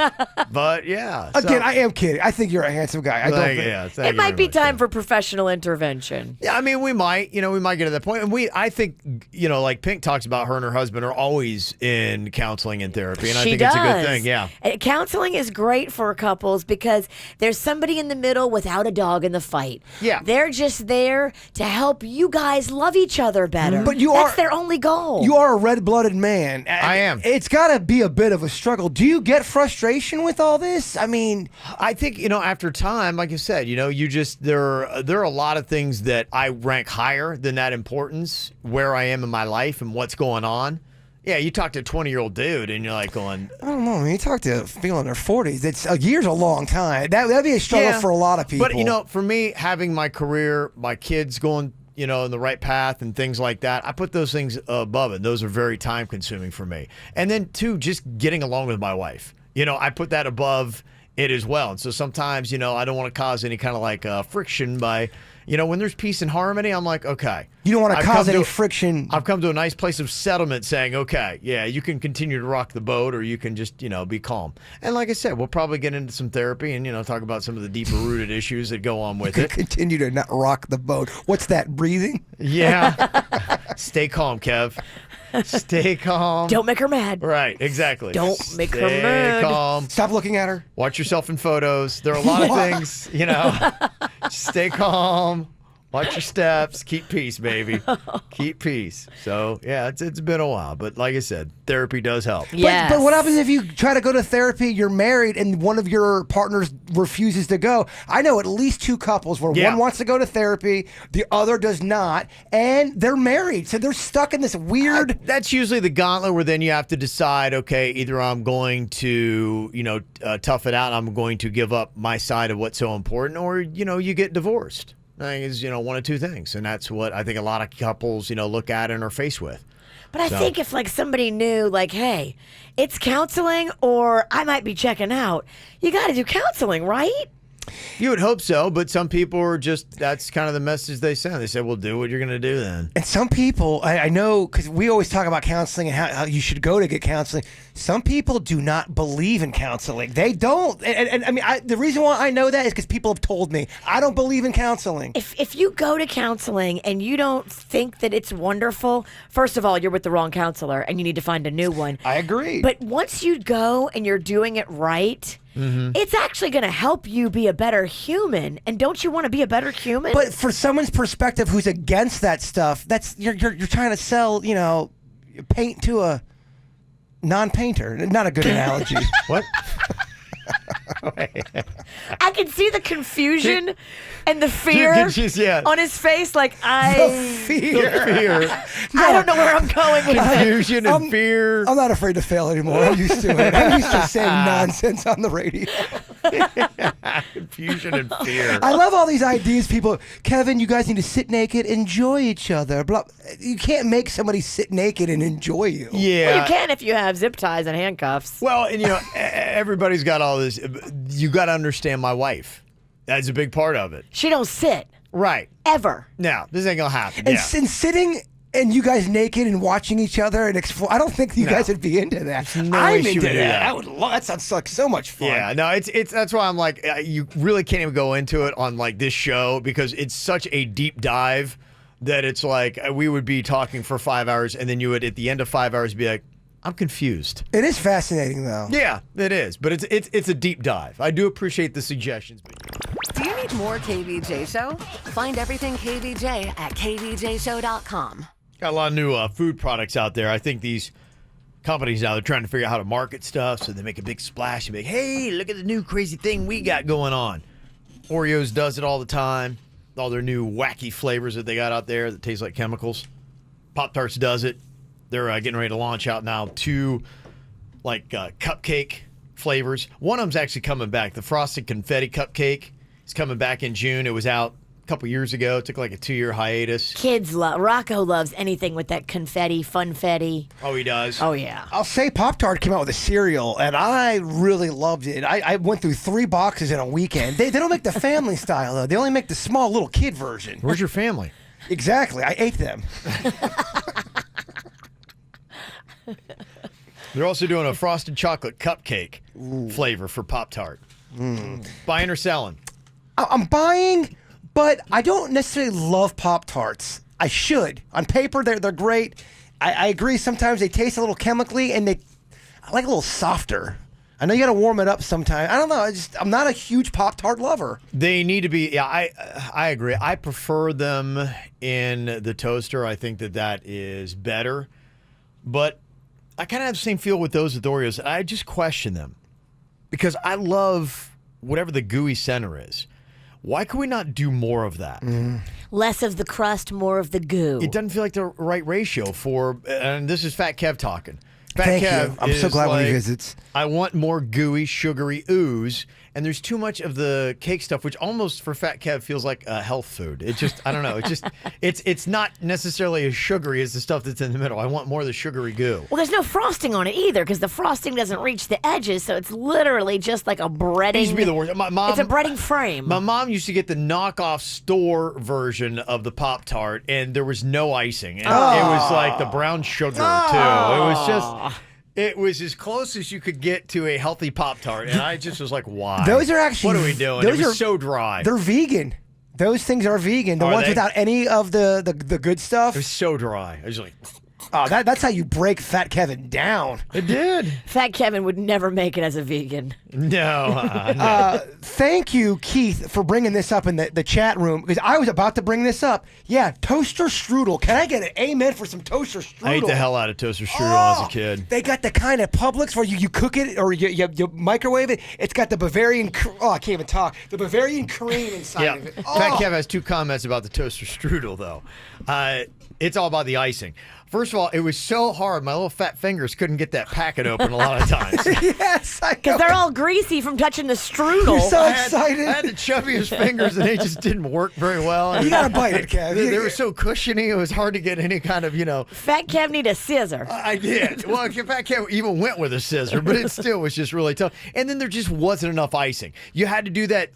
But yeah. Again, I am kidding. I think you're a handsome guy. I don't think. Yeah, thank It you might very be much, time yeah. for professional intervention. Yeah, I mean, we might get to that point. And I think, like Pink talks about, her and her husband are always in counseling and therapy. And I think it's a good thing. Yeah. Counseling is great for couples because there's somebody in the middle without a dog in the fight. Yeah. They're just there to help you guys love each other better. But That's their only goal. You are a red-blooded man. I am. It's got to be a bit of a struggle. Do you get frustration with all this? I mean, I think, after time, like you said, there are a lot of things that I rank higher than that importance, where I am in my life and what's going on. Yeah, you talk to a 20-year-old dude and you're like going, I don't know. When you talk to people in their 40s, it's a year's a long time. That'd be a struggle Yeah. for a lot of people. But, for me, having my career, my kids going, in the right path and things like that, I put those things above it. Those are very time consuming for me. And then, too, just getting along with my wife. I put that above it as well. And so sometimes, I don't want to cause any kind of friction by, when there's peace and harmony, I'm like, okay. You don't want to I've cause come any to- friction. I've come to a nice place of settlement saying, okay, yeah, you can continue to rock the boat or you can just, be calm. And like I said, we'll probably get into some therapy and, talk about some of the deeper rooted issues that go on with it. Continue to not rock the boat. What's that, breathing? Yeah. Stay calm, Kev. Stay calm. Don't make her mad. Right, exactly. Don't make her Stay mad. calm. Stop looking at her. Watch yourself in photos. There are a lot of things, Stay calm. Watch your steps. Keep peace, baby. Keep peace. So, yeah, it's been a while. But like I said, therapy does help. Yes. But what happens if you try to go to therapy, you're married, and one of your partners refuses to go? I know at least two couples where Yeah. one wants to go to therapy, the other does not, and they're married. So they're stuck in this weird... That's usually the gauntlet where then you have to decide, okay, either I'm going to, tough it out and I'm going to give up my side of what's so important, or, you get divorced. I think it's, one of two things. And that's what I think a lot of couples, look at and are faced with. But I think if somebody knew, hey, it's counseling or I might be checking out, you got to do counseling, right? You would hope so, but some people are that's kind of the message they send. They say, well, do what you're going to do then. And some people, I know, because we always talk about counseling and how you should go to get counseling. Some people do not believe in counseling. They don't. And I mean, the reason why I know that is because people have told me, I don't believe in counseling. If you go to counseling and you don't think that it's wonderful, first of all, you're with the wrong counselor and you need to find a new one. I agree. But once you go and you're doing it right, it's actually going to help you be a better human. And don't you want to be a better human? But for someone's perspective who's against that stuff, that's you're trying to sell, paint to a non-painter. Not a good analogy. What? I can see the confusion and the fear Yeah. on his face. The fear. I don't know where I'm going with this. Confusion and fear. I'm not afraid to fail anymore. I'm used to it. I'm used to saying nonsense on the radio. Confusion and fear. I love all these ideas, people. Kevin, you guys need to sit naked, enjoy each other. Blah. You can't make somebody sit naked and enjoy you. Yeah. Well, you can if you have zip ties and handcuffs. Well, and everybody's got all this. You got to understand my wife. That's a big part of it. She don't sit. Right. Ever. No, this ain't going to happen. And, Yeah. and sitting and you guys naked and watching each other and explore. I don't think you guys would be into that. no I'm way she into would do that. that. I would love. That sounds like so much fun. Yeah, no, it's that's why I'm like, you really can't even go into it on this show because it's such a deep dive that it's like we would be talking for 5 hours and then you would at the end of 5 hours be like, I'm confused. It is fascinating though. Yeah, it is, but it's a deep dive. I do appreciate the suggestions. Do you need more KVJ Show? Find everything KVJ at kvjshow.com. Got a lot of new food products out there. I think these companies now, they're trying to figure out how to market stuff so they make a big splash and be like, hey, look at the new crazy thing we got going on. Oreos does it all the time. all their new wacky flavors that they got out there that taste like chemicals. Pop-Tarts does it. They're getting ready to launch out now 2 cupcake flavors. One of them's actually coming back. The Frosted Confetti Cupcake is coming back in June. It was out a couple years ago. It took like a 2-year hiatus. Kids love, Rocco loves anything with that confetti, funfetti. Oh, he does? Oh, yeah. I'll say Pop-Tart came out with a cereal, and I really loved it. I went through 3 boxes in a weekend. They don't make the family style, though. They only make the small little kid version. Where's your family? Exactly. I ate them. They're also doing a frosted chocolate cupcake flavor for Pop-Tart. Buying or selling? I'm buying, but I don't necessarily love Pop-Tarts. I should. On paper, they're great. I agree. Sometimes they taste a little chemically, and I like a little softer. I know you got to warm it up sometime. I don't know. I'm not a huge Pop-Tart lover. They need to be. Yeah, I agree. I prefer them in the toaster. I think that is better. But I kind of have the same feel with those with Oreos. I just question them because I love whatever the gooey center is. Why could we not do more of that? Less of the crust, more of the goo. It doesn't feel like the right ratio for, and this is Fat Kev talking. Thank Kev you. I'm so glad when he visits. I want more gooey, sugary ooze, and there's too much of the cake stuff, which almost for Fat Kev feels like a health food. It just, I don't know. It's not necessarily as sugary as the stuff that's in the middle. I want more of the sugary goo. Well, there's no frosting on it either because the frosting doesn't reach the edges, so it's literally just like a breading. It used to be the worst. My mom, it's a breading frame. My mom used to get the knockoff store version of the Pop-Tart, and there was no icing. And it was like the brown sugar, too. It was just... It was as close as you could get to a healthy Pop-Tart, and I just was like, why? Those are actually... What are we doing? It was so dry. They're vegan. Those things are vegan. The ones without any of the good stuff. It was so dry. I was like... Oh, that's how you break Fat Kevin down. It did. Fat Kevin would never make it as a vegan. No. Thank you, Keith, for bringing this up in the chat room, because I was about to bring this up. Yeah, toaster strudel. Can I get an amen for some toaster strudel? I ate the hell out of toaster strudel as a kid. They got the kind of Publix where you cook it or you microwave it. It's got the Bavarian... I can't even talk. The Bavarian cream inside of it. Oh. Fat Kev has 2 comments about the toaster strudel, though. It's all about the icing. First of all, it was so hard. My little fat fingers couldn't get that packet open a lot of times. Yes, I know. Because they're all greasy from touching the strudel. You're so excited. I had the chubbiest fingers, and they just didn't work very well. You got to bite it, Kev. They were so cushiony, it was hard to get any kind of, Fat Kev need a scissor. I did. Well, Fat Kev even went with a scissor, but it still was just really tough. And then there just wasn't enough icing. You had to do that,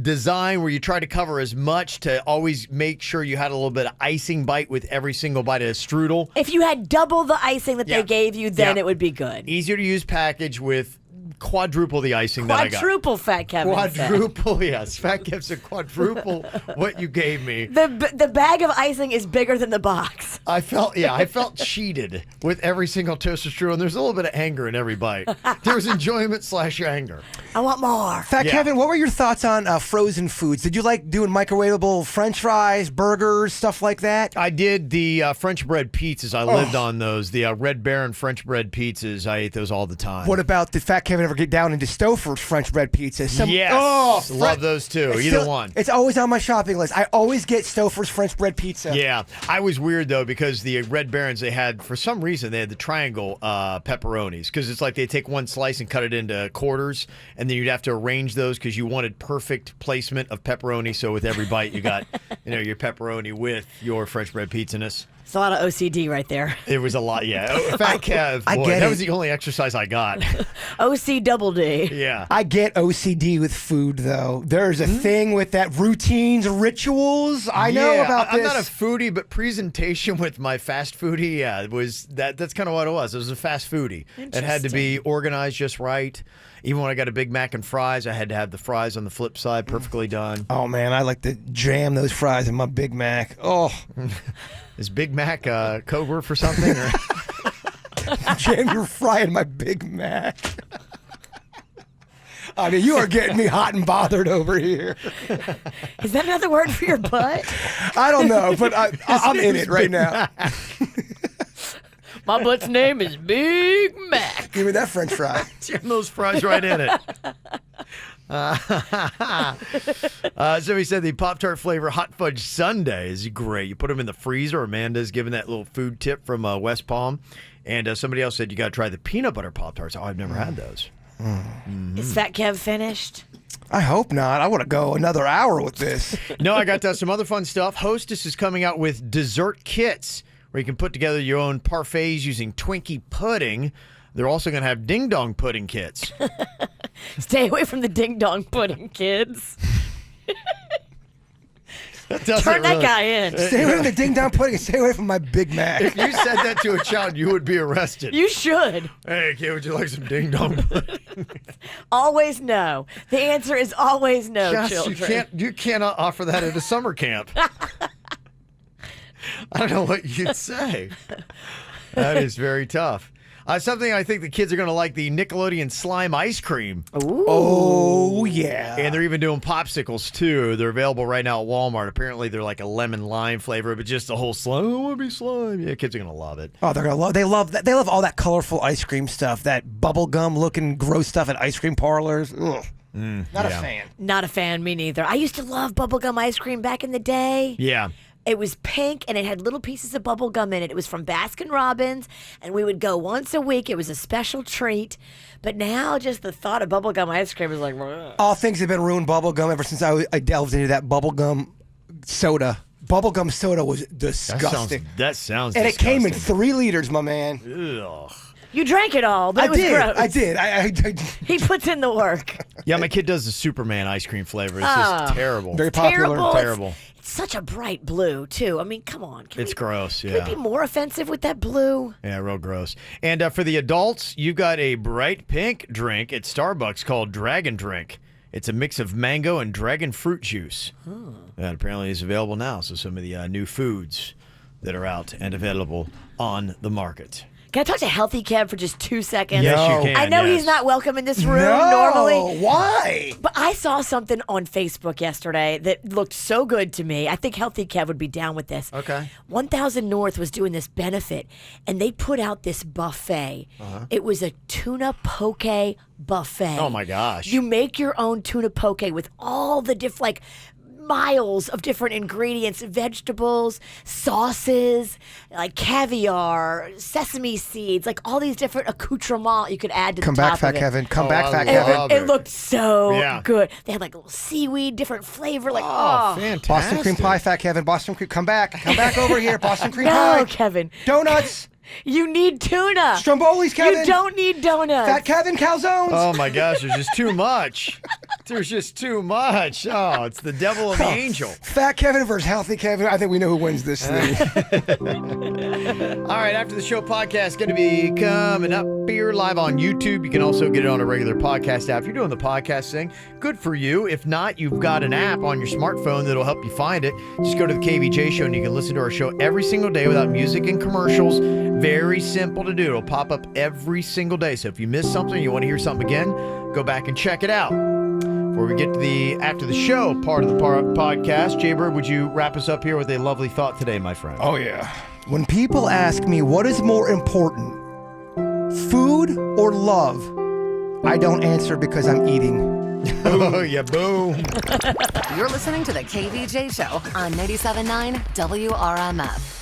design where you try to cover as much to always make sure you had a little bit of icing bite with every single bite of a strudel. If you had double the icing that they gave you, then it would be good. Easier to use package with quadruple the icing that I got. Quadruple, Fat Kevin Quadruple, said. yes. Fat Kev said quadruple what you gave me. The bag of icing is bigger than the box. I felt cheated with every single toaster strudel, and there's a little bit of anger in every bite. There was enjoyment / anger. I want more. Fat Kevin, what were your thoughts on frozen foods? Did you like doing microwavable French fries, burgers, stuff like that? I did the French bread pizzas. I lived on those. The Red Baron French bread pizzas. I ate those all the time. What about the Fat Kevin ever get down into Stouffer's French bread pizza? Yes. Love those too. Either one. It's always on my shopping list. I always get Stouffer's French bread pizza. Yeah. I was weird though because the Red Barons, they had, for some reason, they had the triangle pepperonis because it's like they take one slice and cut it into quarters, and then you'd have to arrange those because you wanted perfect placement of pepperoni. So with every bite, you got your pepperoni with your French bread pizza-ness. It's a lot of OCD right there. It was a lot, yeah. Fat Kev, boy, that was the only exercise I got. OC double D. Yeah. I get OCD with food, though. There's a thing with that routines, rituals. I know about this. I'm not a foodie, but presentation with my fast foodie, that's kind of what it was. It was a fast foodie. It had to be organized just right. Even when I got a Big Mac and fries, I had to have the fries on the flip side perfectly done. Oh, man, I like to jam those fries in my Big Mac. Oh. Is Big Mac a code word for something? Or? Jam your fry in my Big Mac. I mean, you are getting me hot and bothered over here. Is that another word for your butt? I don't know, but I'm in it right now. My butt's name is Big Mac. Give me that French fry. Jam those fries right in it. Somebody said the Pop-Tart flavor hot fudge sundae is great. You put them in the freezer. Amanda's giving that little food tip from West Palm. And somebody else said you got to try the peanut butter Pop-Tarts. Oh, I've never had those. Is Fat Kev finished? I hope not. I want to go another hour with this. No, I got some other fun stuff. Hostess is coming out with dessert kits where you can put together your own parfaits using Twinkie pudding. They're also going to have Ding Dong pudding kits. Stay away from the Ding Dong pudding, kids. Turn that guy in. Stay away from the Ding Dong pudding and stay away from my Big Mac. If you said that to a child, you would be arrested. You should. Hey, kid, would you like some Ding Dong pudding? Always no. The answer is always no, Yes, children. you cannot offer that at a summer camp. I don't know what you'd say. That is very tough. Something I think the kids are going to like, the Nickelodeon slime ice cream. Ooh. Oh, yeah. And they're even doing popsicles, too. They're available right now at Walmart. Apparently, they're like a lemon lime flavor, but just the whole slime. I want to be slime. Yeah, kids are going to love it. Oh, they're gonna love that. They love all that colorful ice cream stuff, that bubble gum looking gross stuff at ice cream parlors. Ugh. Not a fan. Not a fan, me neither. I used to love bubblegum ice cream back in the day. Yeah. It was pink, and it had little pieces of bubble gum in it. It was from Baskin-Robbins, and we would go once a week. It was a special treat. But now, just the thought of bubblegum ice cream is like... Ugh. All things have been ruined bubblegum ever since I delved into that bubblegum soda. Bubblegum soda was disgusting. That sounds and disgusting. it came in 3 liters, my man. Ugh. You drank it all, but it was gross. I did. I He puts in the work. Yeah, my kid does the Superman ice cream flavor. It's just terrible. Very popular. Terrible. It's such a bright blue, too. I mean, come on. It's gross, Can we be more offensive with that blue? Yeah, real gross. And for the adults, you've got a bright pink drink at Starbucks called Dragon Drink. It's a mix of mango and dragon fruit juice. That apparently is available now. So some of the new foods that are out and available on the market. Can I talk to Healthy Kev for just 2 seconds? Yes, you can. I know yes. he's not welcome in this room No, normally. why? But I saw something on Facebook yesterday that looked so good to me. I think Healthy Kev would be down with this. Okay. 1000 North was doing this benefit, and they put out this buffet. It was a tuna poke buffet. Oh, my gosh. You make your own tuna poke with all the different, miles of different ingredients, vegetables, sauces, like caviar, sesame seeds, like all these different accoutrements you could add to Come the back, top Fat of it. Kevin. Come back, Fat love Kevin. It looked so Yeah. good. They had like little seaweed, different flavor, like Fantastic. Boston cream pie, Fat Kevin. Boston cream. Come back. Come back over here. Boston cream No, pie. Kevin. Donuts. You need tuna. Stromboli's, Kevin. You don't need donuts. Fat Kevin, calzones. Oh, my gosh. There's just too much. There's just too much. Oh, it's the devil and the angel. Fat Kevin versus Healthy Kevin. I think we know who wins this thing. All right, after the show podcast going to be coming up here live on YouTube. You can also get it on a regular podcast app. If you're doing the podcast thing, good for you. If not, you've got an app on your smartphone that'll help you find it. Just go to the KVJ show and you can listen to our show every single day without music and commercials. Very simple to do. It'll pop up every single day. So if you miss something, you want to hear something again, go back and check it out. Before we get to the after the show part of the podcast, Jaybird, would you wrap us up here with a lovely thought today, my friend? Oh, yeah. When people ask me what is more important, food or love, I don't answer because I'm eating. Oh, yeah, boom. You're listening to the KVJ Show on 97.9 WRMF.